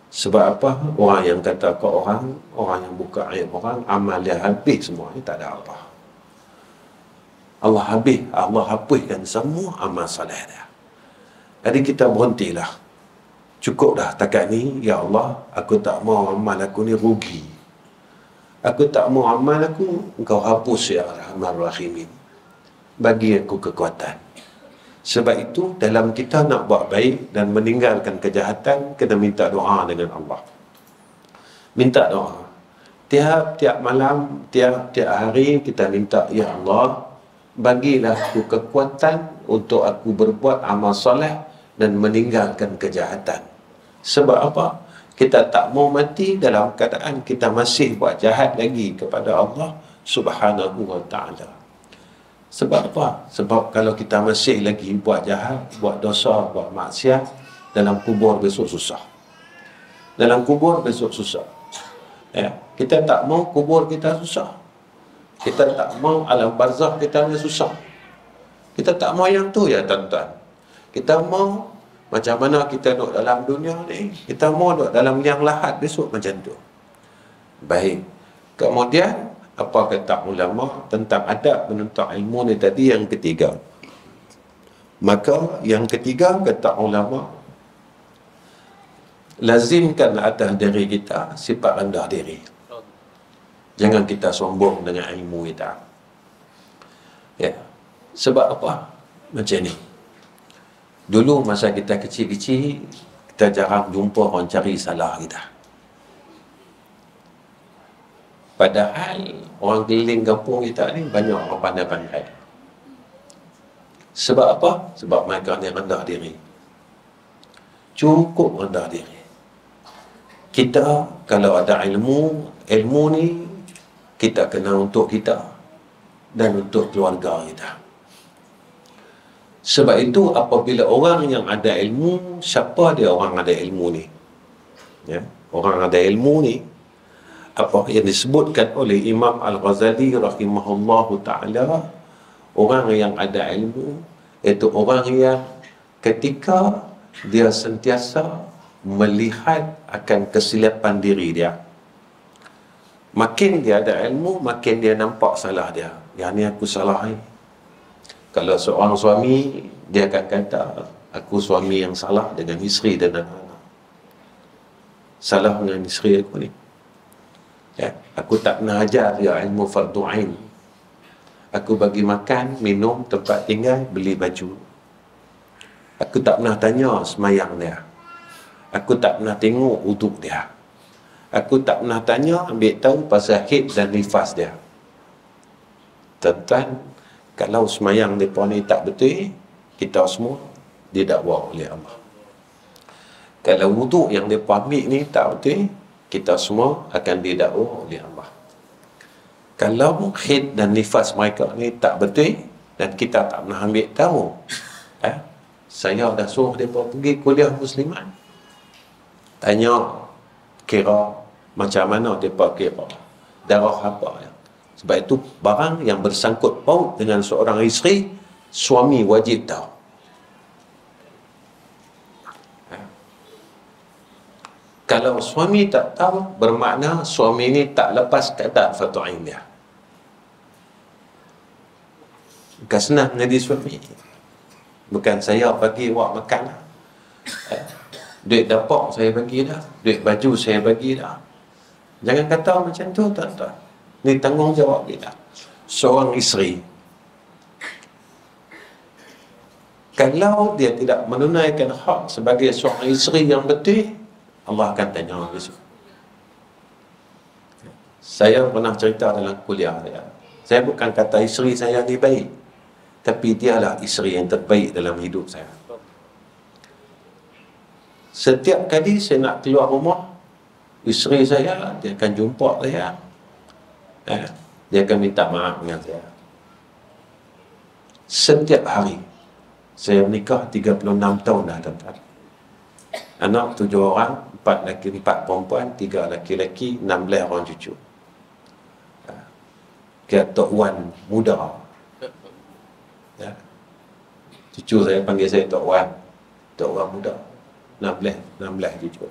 Sebab apa? Orang yang kata ke orang yang buka aib orang, amal dia habis semua. Ini tak ada apa. Allah hapuskan semua amal soleh dia. Jadi kita berhentilah. Cukup dah takat ni. Ya Allah, aku tak mau amal aku ni rugi. Aku tak mau amal aku, engkau hapus ya Rahman Rahimin. Bagi aku kekuatan. Sebab itu dalam kita nak buat baik dan meninggalkan kejahatan, kena minta doa dengan Allah. Minta doa. Tiap-tiap malam, tiap-tiap hari kita minta, ya Allah, bagilah aku kekuatan untuk aku berbuat amal soleh dan meninggalkan kejahatan. Sebab apa? Kita tak mau mati dalam keadaan kita masih buat jahat lagi kepada Allah Subhanahu wa ta'ala. Sebab apa? Sebab kalau kita masih lagi buat jahat, buat dosa, buat maksiat, dalam kubur besok susah. Dalam kubur besok susah. Ya, kita tak mau kubur kita susah. Kita tak mau alam barzakh kita ni susah. Kita tak mau yang tu ya tuan-tuan. Kita mau macam mana kita duduk dalam dunia ni, kita mau duduk dalam liang lahat besok macam tu. Baik. Kemudian apa kata ulama tentang adab menuntut ilmu ni tadi yang ketiga. Maka yang ketiga kata ulama, lazimkan atas diri kita sifat rendah diri. Jangan kita sombong dengan ilmu kita. Ya. Sebab apa? Macam ni. Dulu masa kita kecil-kecil, kita jarang jumpa orang cari salah kita. Padahal orang keliling kampung kita ni banyak orang pandai-pandai. Sebab apa? Sebab mereka ni rendah diri. Cukup rendah diri. Kita kalau ada ilmu ni kita kena untuk kita dan untuk keluarga kita. Sebab itu apabila orang yang ada ilmu, siapa dia orang ada ilmu ni? Ya, orang ada ilmu ni apa yang disebutkan oleh Imam Al-Ghazali rahimahullahu ta'ala, orang yang ada ilmu, Iaitu orang yang ketika dia sentiasa melihat akan kesilapan diri dia, makin dia ada ilmu, makin dia nampak salah dia. Yang ni aku salah ni. Kalau seorang suami, dia akan kata, aku suami yang salah dengan isteri dan anak-anak. Salah dengan isteri aku ni. Ya, aku tak pernah ajar dia ilmu fardu ain. Aku bagi makan, minum, tempat tinggal, beli baju. Aku tak pernah tanya semayang dia. Aku tak pernah tengok wuduk dia. Aku tak pernah tanya, ambil tahu pasal haid dan nifas dia. Tuan-tuan, kalau semayang mereka ni tak betul, kita semua didakwa oleh Allah. Kalau wuduk yang mereka ambil ni tak betul, kita semua akan didakwa oleh Allah. Kalau haid dan nifas mereka ni tak betul dan kita tak pernah ambil tahu, saya dah suruh mereka pergi kuliah Muslimat, tanya kira macam mana mereka kira darah apa ya. Sebab itu barang yang bersangkut paut dengan seorang isteri, suami wajib tahu. Kalau suami tak tahu, bermakna suami ni tak lepas keadaan fardu ain dia. Bukan senang menjadi suami. Bukan saya bagi awak makan. Duit dapur saya bagi dah. Duit baju saya bagi dah. Jangan kata macam tu, tuan-tuan. Ini tanggungjawab kita. Seorang isteri, kalau dia tidak menunaikan hak sebagai seorang isteri yang betul, Allah akan tanya besok. Saya pernah cerita dalam kuliah saya. Saya bukan kata isteri saya ni baik, tapi dialah isteri yang terbaik dalam hidup saya. Setiap kali saya nak keluar rumah, isteri saya, dia akan jumpa saya. Dia akan minta maaf dengan saya. Setiap hari. Saya menikah 36 tahun dah, tuan-tuan. Anak 7 orang, 4 lelaki, 4 perempuan, 3 lelaki-lelaki, 16 orang cucu. Kira Tok Wan muda. Ya. Cucu saya panggil saya Tok Wan. Tok Wan muda. 16 cucu.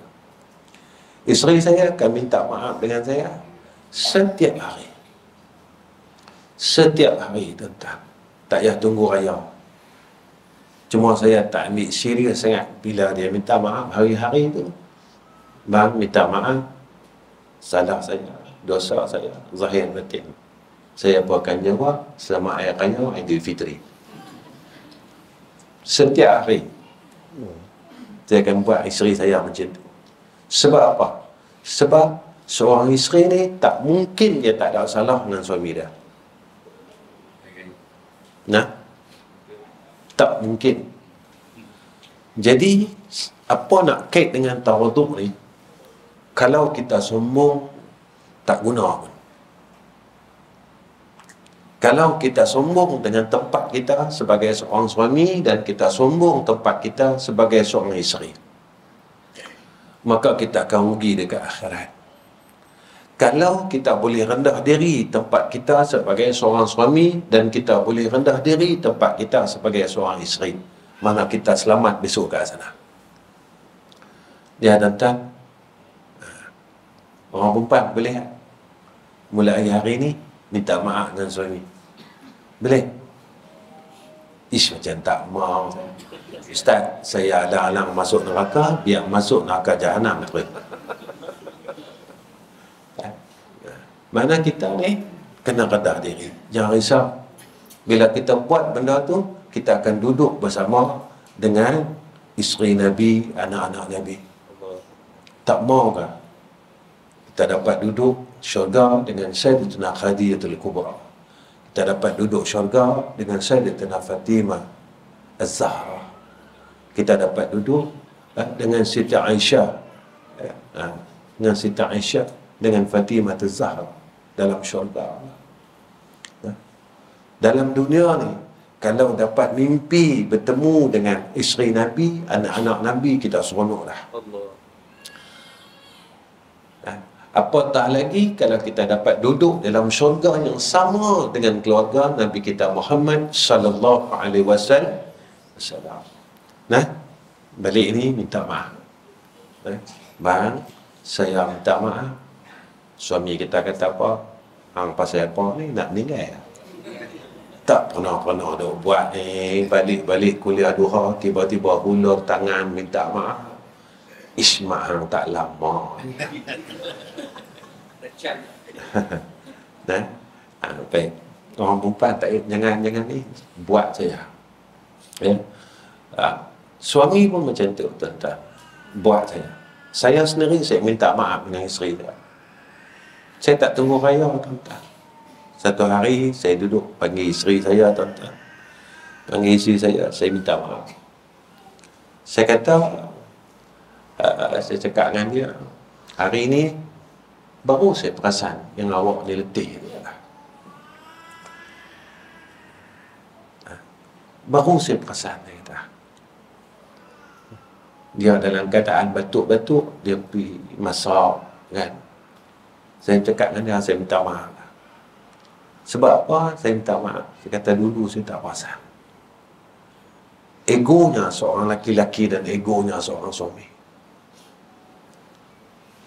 Isteri saya akan minta maaf dengan saya setiap hari. Setiap hari, tuan-tuan. Tak payah tunggu raya. Cuma saya tak ambil serius sangat bila dia minta maaf hari-hari tu. Bang, minta maaf, salah saya, dosa saya, zahir batin. Saya pun akan jawab, selamat Hari Raya Aidilfitri. Setiap hari saya akan buat isteri saya macam tu. Sebab apa? Sebab seorang isteri ni tak mungkin dia tak ada salah dengan suami dia. Nah, tak mungkin. Jadi apa nak kait dengan tawaduk ni? Kalau kita sombong, tak guna pun. Kalau kita sombong dengan tempat kita sebagai seorang suami dan kita sombong tempat kita sebagai seorang isteri, maka kita akan rugi dekat akhirat. Kalau kita boleh rendah diri tempat kita sebagai seorang suami dan kita boleh rendah diri tempat kita sebagai seorang isteri, mana kita selamat besok kat sana. Ya, tuan-tuan, orang perempuan boleh mulai hari ni minta maaf dengan suami? Boleh? Ish, macam tak mau. Ustaz, saya alang-alang masuk neraka, biar masuk neraka jahanam terus. Mana kita ni kena rendah diri. Jangan risau. Bila kita buat benda tu, kita akan duduk bersama dengan isteri Nabi, anak-anak Nabi. Tak mau kan? Kita dapat duduk syurga dengan Sayyidatina Khadijatul Kubra. Kita dapat duduk syurga dengan Sayyidatina Fatimah Az-Zahra. Kita dapat duduk dengan Siti Aisyah, dengan Siti Aisyah, dengan Fatimah Az-Zahra dalam syurga. Dalam dunia ni, kalau dapat mimpi bertemu dengan isteri Nabi, anak-anak Nabi, kita seronok dah. Apatah lagi kalau kita dapat duduk dalam syurga yang sama dengan keluarga Nabi kita Muhammad sallallahu alaihi wasallam, Salam. Nah, balik ni minta maaf. Bang, saya minta maaf. Suami kita kata apa? Hang pasal apa ni nak meninggal? Tak pernah dah buat ni. Balik kuliah duha, tiba-tiba hulur tangan minta maaf. Ismak hang tak lama. Nah, baik. Orang perempuan tak jangan ni buat saya. Ya. Suami pun macam tu, tuan-tuan. Buat saya. Saya sendiri saya minta maaf dengan isteri saya. Saya tak tunggu raya, tuan-tuan. Satu hari saya duduk panggil isteri saya, tuan-tuan. Panggil isteri saya minta maaf. Saya kata, saya cakap dengan dia, hari ini baru saya perasan yang awak ni letih. Baru saya perasan, dia kata. Dia dalam keadaan batuk-batuk, dia pergi masak, kan. Saya cakap dengan dia, saya minta maaf. Sebab apa saya minta maaf? Saya kata dulu saya tak perasan. Egonya seorang laki-laki dan egonya seorang suami.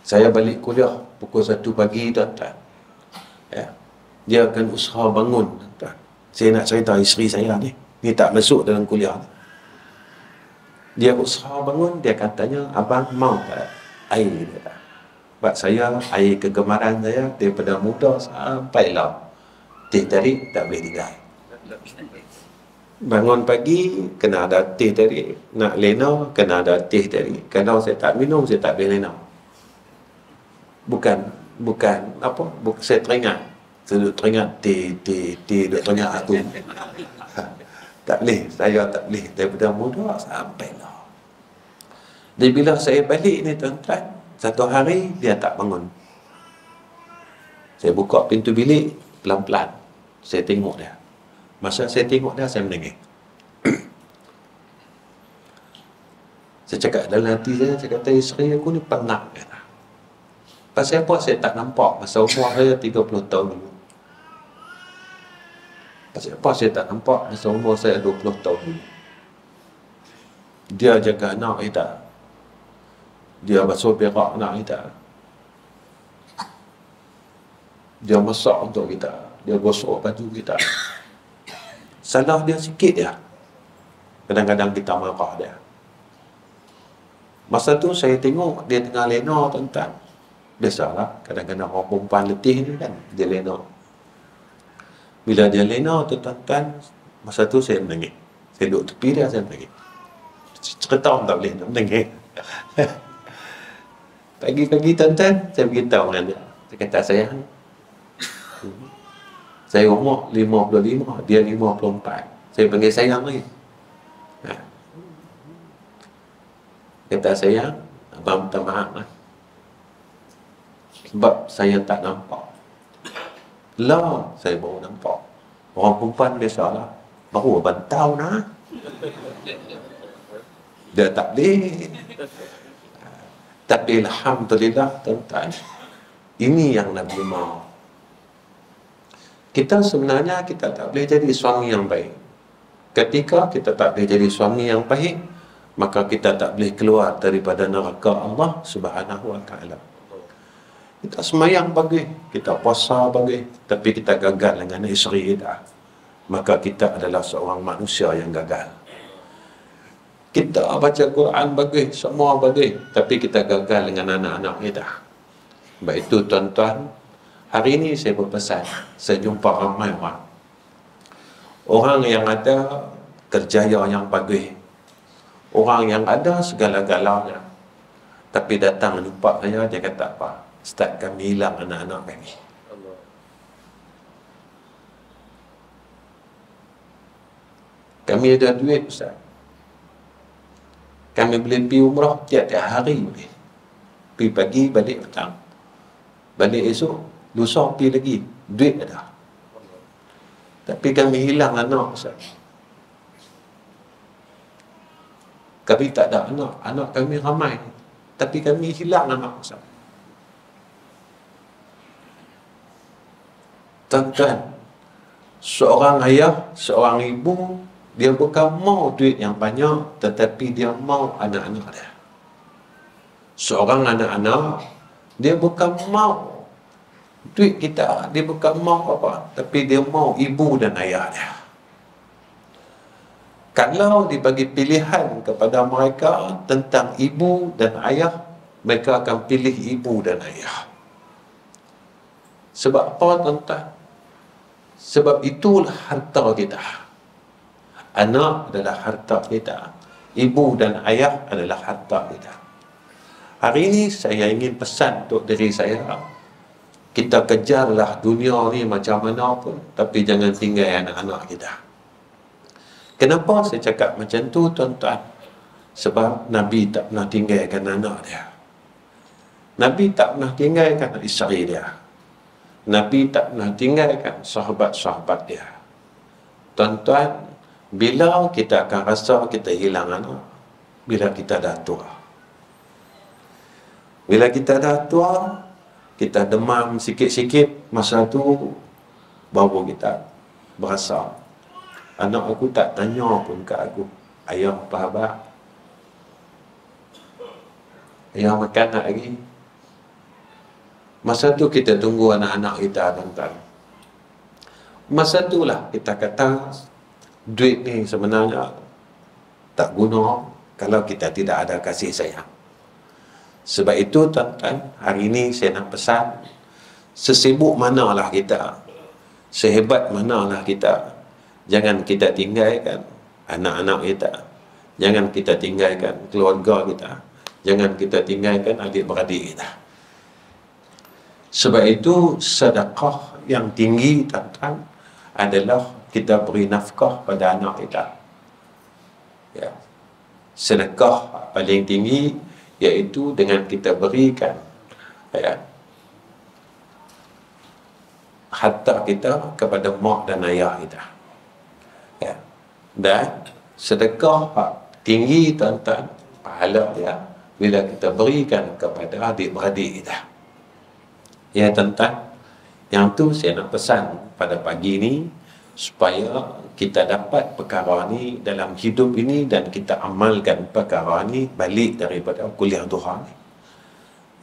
Saya balik kuliah pukul 1 pagi, tuan-tuan. Ya. Dia akan usaha bangun, tuan-tuan. Saya nak cerita isteri saya ni. Ni tak masuk dalam kuliah ni. Dia usaha bangun, dia akan tanya, abang mau tak air? Dia kata. Sebab saya, air kegemaran saya daripada muda sampai lah. Teh tarik tak boleh tinggal. Bangun pagi, kena ada teh tarik. Nak lena, kena ada teh tarik. Kalau saya tak minum, saya tak boleh lena. Bukan saya teringat. Saya duduk teringat teh, duduk teringat aku. Tak boleh, saya tak boleh. Daripada muda sampai lah. Jadi bila saya balik ni, tuan-tuan, satu hari dia tak bangun. Saya buka pintu bilik, pelan-pelan. Saya tengok dia. Masa saya tengok dia, saya menangis. Saya cakap dalam hati saya kata, isteri aku ni penat. Kata. Pasal apa saya tak nampak masa umur saya 30 tahun dulu. Pasal apa saya tak nampak masa umur saya 20 tahun dulu. Dia jaga anak kita. Dia basuh berak anak kita. Dia masak untuk kita. Dia gosok baju kita. Salah dia sikit dia. Kadang-kadang kita marah dia. Masa tu saya tengok dia tengah lena, tuan-tuan. Biasalah, kadang-kadang orang perempuan letih ni kan, dia lena. Bila dia lena tu, tuan-tuan, masa tu saya menangis. Saya duduk tepi dia, saya menangis. Cerita orang tak boleh nak menangis. Pagi-pagi, tuan-tuan, saya beritahu dengan dia. Saya kata, sayang, saya umur 55, dia 54. Saya panggil sayang lagi. Kata sayang, abang minta maaf lah. Sebab saya tak nampak. Lah, saya baru nampak. Orang perempuan biasalah. Baru abang tahu nah. Dia tak boleh. Tapi alhamdulillah, tuan-tuan, ini yang Nabi mahu. Kita sebenarnya kita tak boleh jadi suami yang baik. Ketika kita tak boleh jadi suami yang baik, maka kita tak boleh keluar daripada neraka Allah Subhanahu wa ta'ala. Kita semayang bagi, kita puasa bagi, tapi kita gagal dengan isteri kita, maka kita adalah seorang manusia yang gagal. Kita baca Quran bagi, semua bagi, tapi kita gagal dengan anak-anak kita. Sebab itu, tuan-tuan, hari ini saya berpesan, saya jumpa ramai orang. Orang yang ada kerjaya yang bagus, orang yang ada segala-galanya, tapi datang jumpa saya, dia kata apa? Ustaz, kami hilang anak-anak kami. Kami ada duit, Ustaz. Kami boleh pergi umrah tiap-tiap hari boleh. Pergi pagi, balik petang. Balik esok, lusa pergi lagi. Duit ada. Tapi kami hilang anak, Ustaz. Kami tak ada anak. Anak kami ramai. Tapi kami hilang anak, Ustaz. Tuan-tuan, seorang ayah, seorang ibu Dia bukan mau duit yang banyak, tetapi dia mau anak-anak dia. Seorang anak-anak, dia bukan mau duit kita, dia bukan mau apa, tapi dia mau ibu dan ayah dia. Kalau dibagi pilihan kepada mereka tentang ibu dan ayah, mereka akan pilih ibu dan ayah. Sebab apa, tuan-tuan? Sebab itulah harta kita. Anak adalah harta kita. Ibu dan ayah adalah harta kita. Hari ini saya ingin pesan untuk diri saya, kita kejarlah dunia ni macam mana pun, tapi jangan tinggal anak-anak kita. Kenapa saya cakap macam tu, tuan-tuan? Sebab Nabi tak pernah tinggalkan anak dia. Nabi tak pernah tinggalkan isteri dia. Nabi tak pernah tinggalkan sahabat-sahabat dia. Tuan-tuan, bila kita akan rasa kita hilang anak? Bila kita dah tua. Bila kita dah tua, kita demam sikit-sikit, masa tu baru kita berasa, anak aku tak tanya pun kat aku, ayah apa khabar? Ayah makan tak lagi? Masa tu kita tunggu anak-anak kita, tuan-tuan. Masa tu lah kita kata, duit ni sebenarnya tak guna kalau kita tidak ada kasih sayang. Sebab itu, tuan-tuan, hari ini saya nak pesan, sesibuk manalah kita, sehebat manalah kita, jangan kita tinggalkan anak-anak kita, jangan kita tinggalkan keluarga kita, jangan kita tinggalkan adik-beradik kita. Sebab itu sedekah yang tinggi, tuan-tuan, adalah kita beri nafkah pada anak kita. Ya. Sedekah paling tinggi iaitu dengan kita berikan, ya, harta kita kepada mak dan ayah kita. Ya. Dan sedekah tinggi, tuan-tuan, pahala dia bila kita berikan kepada adik-beradik kita. Ya, tuan-tuan, yang tu saya nak pesan pada pagi ni, supaya kita dapat perkara ni dalam hidup ini dan kita amalkan perkara ni balik daripada kuliah duha ni.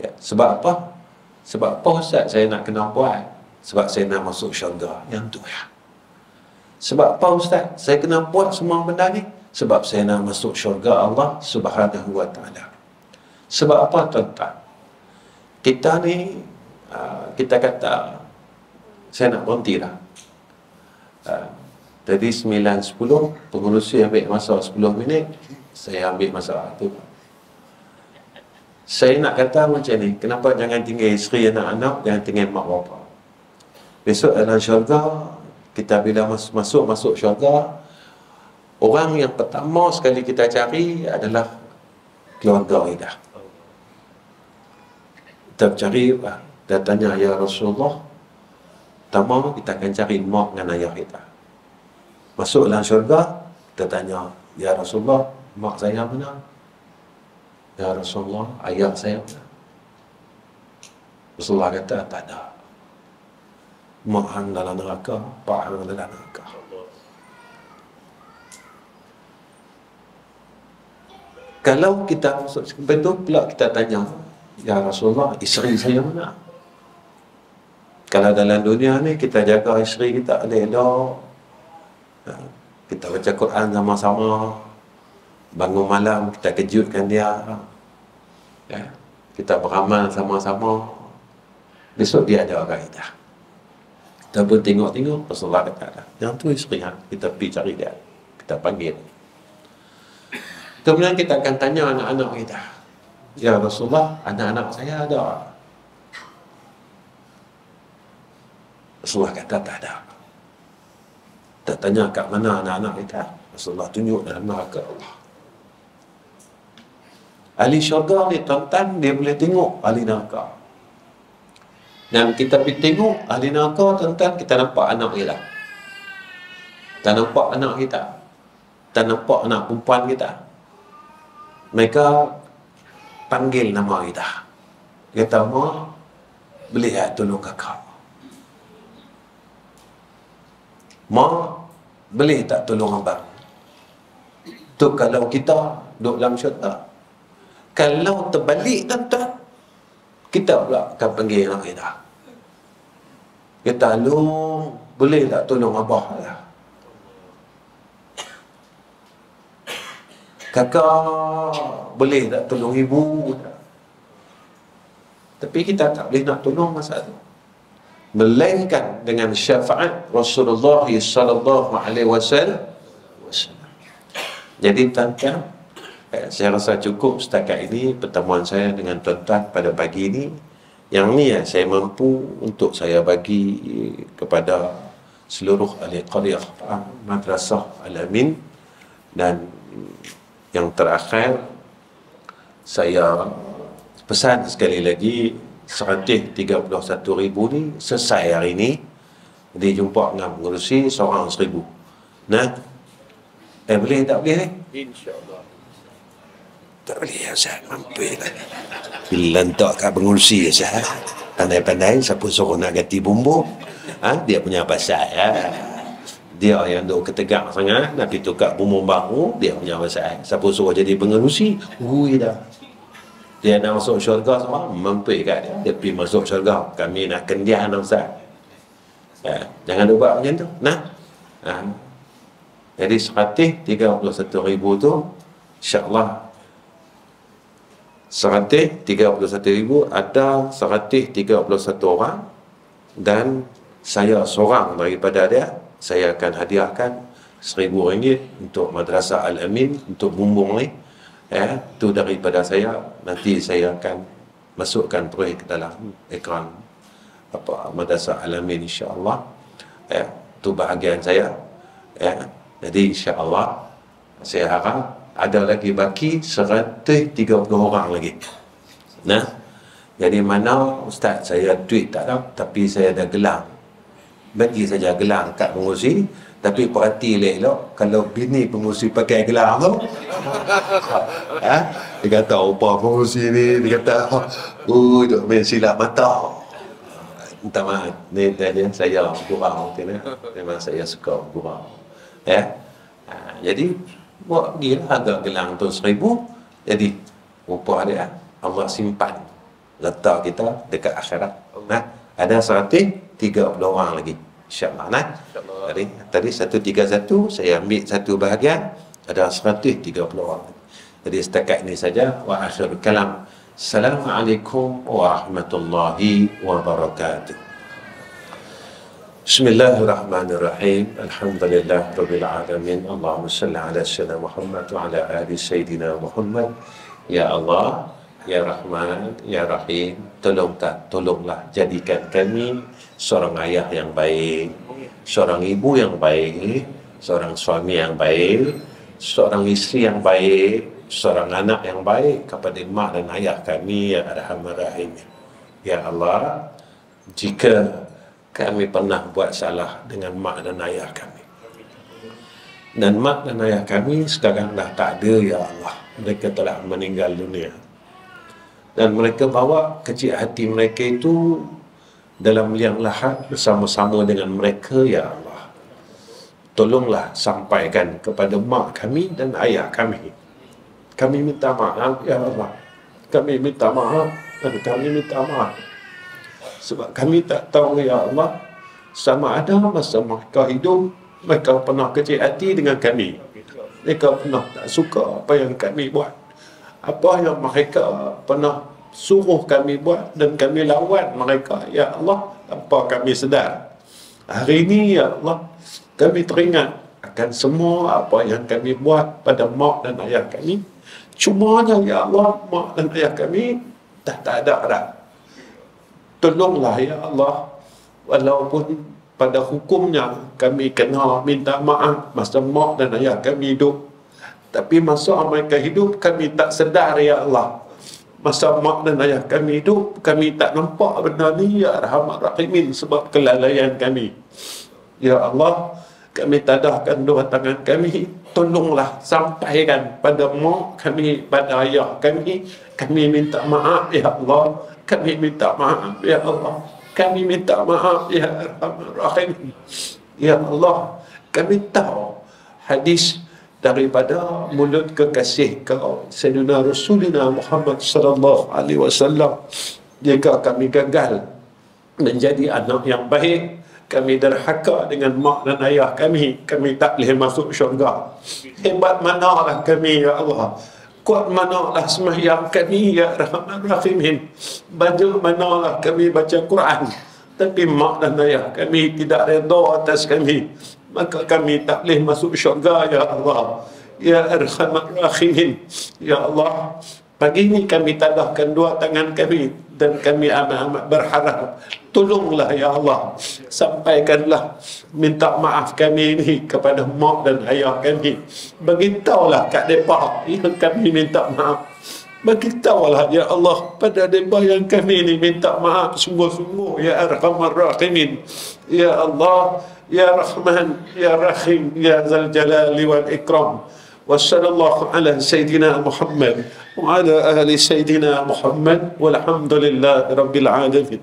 Ya, sebab apa? Sebab apa, Ustaz, saya nak kena buat? Sebab saya nak masuk syurga. Yang tu ya. Sebab apa, Ustaz, saya kena buat semua benda ni? Sebab saya nak masuk syurga Allah Subhanahu wa ta'ala. Sebab apa, tuan-tuan? Kita ni, kita kata, saya nak berhenti dah. Tadi 9.10, pengurusi ambil masa 10 minit, saya ambil masa tu. Saya nak kata macam ni, kenapa jangan tinggal isteri, anak-anak, jangan tinggal mak bapa. Besok dalam syurga, kita bila masuk syurga, orang yang pertama sekali kita cari adalah keluarga kita. Kita cari, kita tanya, ya Rasulullah, pertama kita akan cari mak dengan ayah kita. Masuk dalam syurga, kita tanya, ya Rasulullah, mak saya mana? Ya Rasulullah, ayah saya mana? Rasulullah kata, tak ada. Mak hang dalam neraka, pak hang dalam neraka. Kalau kita masuk sampai tu pula kita tanya, ya Rasulullah, isteri saya mana? Kalau dalam dunia ni kita jaga isteri kita elok-elok, kita baca Quran sama-sama, bangun malam kita kejutkan dia, ya, kita beramal sama-sama, besok dia ada kat kita. Kita pun tengok-tengok, Rasulullah kata, yang tu isteri, kita pergi cari dia, kita panggil. Kemudian kita akan tanya anak-anak kita, ya Rasulullah, anak-anak saya ada? Rasulullah kata tak ada. Tak tanya kat mana anak-anak kita, Rasulullah tunjuk dalam neraka Allah. Ahli syurga ni, tuan-tuan, dia boleh tengok ahli neraka. Dan kita pergi tengok ahli neraka, tuan-tuan, kita nampak anak kita. Kita nampak anak kita. Kita nampak anak perempuan kita. Mereka panggil nama kita. Dia kata, "Ma, boleh tak tolong kakak? Ma, boleh tak tolong abang? Tu kalau kita duduk dalam syurga. Kalau terbalik tuan-tuan, kita pula akan panggil anak kita. Kita, Long, boleh tak tolong abah lah? Kakak, boleh tak tolong ibu? Tapi kita tak boleh nak tolong masa tu. Melainkan dengan syafaat Rasulullah sallallahu alaihi wasallam. Jadi tuan-tuan, saya rasa cukup setakat ini pertemuan saya dengan tuan-tuan pada pagi ini. Yang ni saya mampu untuk saya bagi kepada seluruh ahli qaryah Madrasah Al-Amin. Dan yang terakhir, saya pesan sekali lagi, 131,000 ni selesai hari ni. Dia jumpa dengan pengurusi seorang 1,000. Nah, boleh tak boleh ni? InsyaAllah. Tak boleh ya Ustaz, mampu lah. Bila tak kat pengurusi ya Ustaz, pandai-pandai siapa suruh nak ganti bumbu, dia punya pasal ya. Dia yang duk ketegak sangat, nak pergi tukar bumbu baru, dia punya pasal. Siapa suruh jadi pengurusi, dah. Dia nak masuk syurga semua, mampu kat dia. Dia pergi masuk syurga. Kami nak kendian Ustaz. Jangan buat macam tu. Nah. Jadi 131,000 tu, insya-Allah 131,000 ada 131 orang, dan saya seorang daripada dia, saya akan hadiahkan RM1,000 untuk Madrasah Al-Amin untuk bumbung ni. Tu daripada saya. Nanti saya akan masukkan proyek ke dalam ekran Madrasah Al-Amin insya-Allah. Tu bahagian saya. Jadi insya-Allah saya harap ada lagi baki 130 orang lagi. Nah, jadi mana Ustaz saya tweet tak ada, tapi saya ada gelang. Bagi saja gelang kat pengurusi, tapi perhati elok kalau bini pengurusi pakai gelang tu. Dia kata apa pengurusi ni, dia kata duk main silap mata. Minta maaf, ni tadi saya gurau memang saya suka gurau. Jadi buat gila agak gelang tu 1,000. Jadi rupa dia Allah simpan letak kita dekat akhirat. Ada 130 orang lagi insya-Allah. Jadi tadi 131 saya ambil satu bahagian, ada 130 orang. Jadi setakat ini saja. Wa akhir kalam. Assalamualaikum warahmatullahi wabarakatuh. Bismillahirrahmanirrahim. Alhamdulillah rabbil alamin. Allahumma salli ala sayyidina Muhammad wa ala ali sayyidina Muhammad. Ya Allah, ya Rahman, ya Rahim, tolonglah jadikan kami seorang ayah yang baik, seorang ibu yang baik, seorang suami yang baik, seorang isteri yang baik, seorang anak yang baik kepada mak dan ayah kami, ya Arhamar Rahim. Ya Allah, jika kami pernah buat salah dengan mak dan ayah kami, dan mak dan ayah kami sekarang dah tak ada, ya Allah, mereka telah meninggal dunia, dan mereka bawa kecil hati mereka itu dalam liang lahat bersama-sama dengan mereka, ya Allah. Tolonglah sampaikan kepada mak kami dan ayah kami. Kami minta maaf, ya Allah. Kami minta maaf, dan kami minta maaf sebab kami tak tahu, ya Allah, sama ada masa mereka hidup, mereka pernah kecil hati dengan kami. Mereka pernah tak suka apa yang kami buat, apa yang mereka pernah suruh kami buat, dan kami lawan mereka, ya Allah, tanpa kami sedar. Hari ini, ya Allah, kami teringat akan semua apa yang kami buat pada mak dan ayah kami. Cumanya, ya Allah, mak dan ayah kami dah tak ada dah. Tolonglah, ya Allah, walaupun pada hukumnya kami kena minta maaf masa mak dan ayah kami hidup, tapi masa mereka hidup kami tak sedar, ya Allah. Masa mak dan ayah kami hidup, kami tak nampak benda ni, ya Arhamar Rahimin, sebab kelalaian kami. Ya Allah, kami tadahkan dua tangan kami, tolonglah sampaikan pada mak kami, pada ayah kami. Kami minta maaf, ya Allah. Kami minta maaf, ya Allah. Kami minta maaf, ya Arhamar Rahimin. Ya Allah, kami tahu hadis daripada mulut kekasih kau Sayyidina Rasulina Muhammad sallallahu alaihi wasallam. Jika kami gagal menjadi anak yang baik, kami derhaka dengan mak dan ayah kami tak boleh masuk syurga. Hebat manalah kami ya Allah, kuat manalah sembahyang kami ya Rahman Rahimin, banyak manalah kami baca Quran, tapi mak dan ayah kami tidak redha atas kami, maka kami tak boleh masuk syurga ya Allah ya Arhamar Rahimin. Ya Allah, pagi ini kami tadahkan dua tangan kami dan kami amat berharap, tolonglah ya Allah, sampaikanlah minta maaf kami ini kepada mak dan ayah kami. Beritahulah kat mereka yang kami minta maaf. Beritahulah ya Allah pada mereka yang kami ini minta maaf sungguh-sungguh ya Arhamar Rahimin. Ya Allah, ya Rahman, ya Rahim, ya Zal Jalali wal Ikram. وصلى الله على سيدنا محمد وعلى آل سيدنا محمد والحمد لله رب العالمين.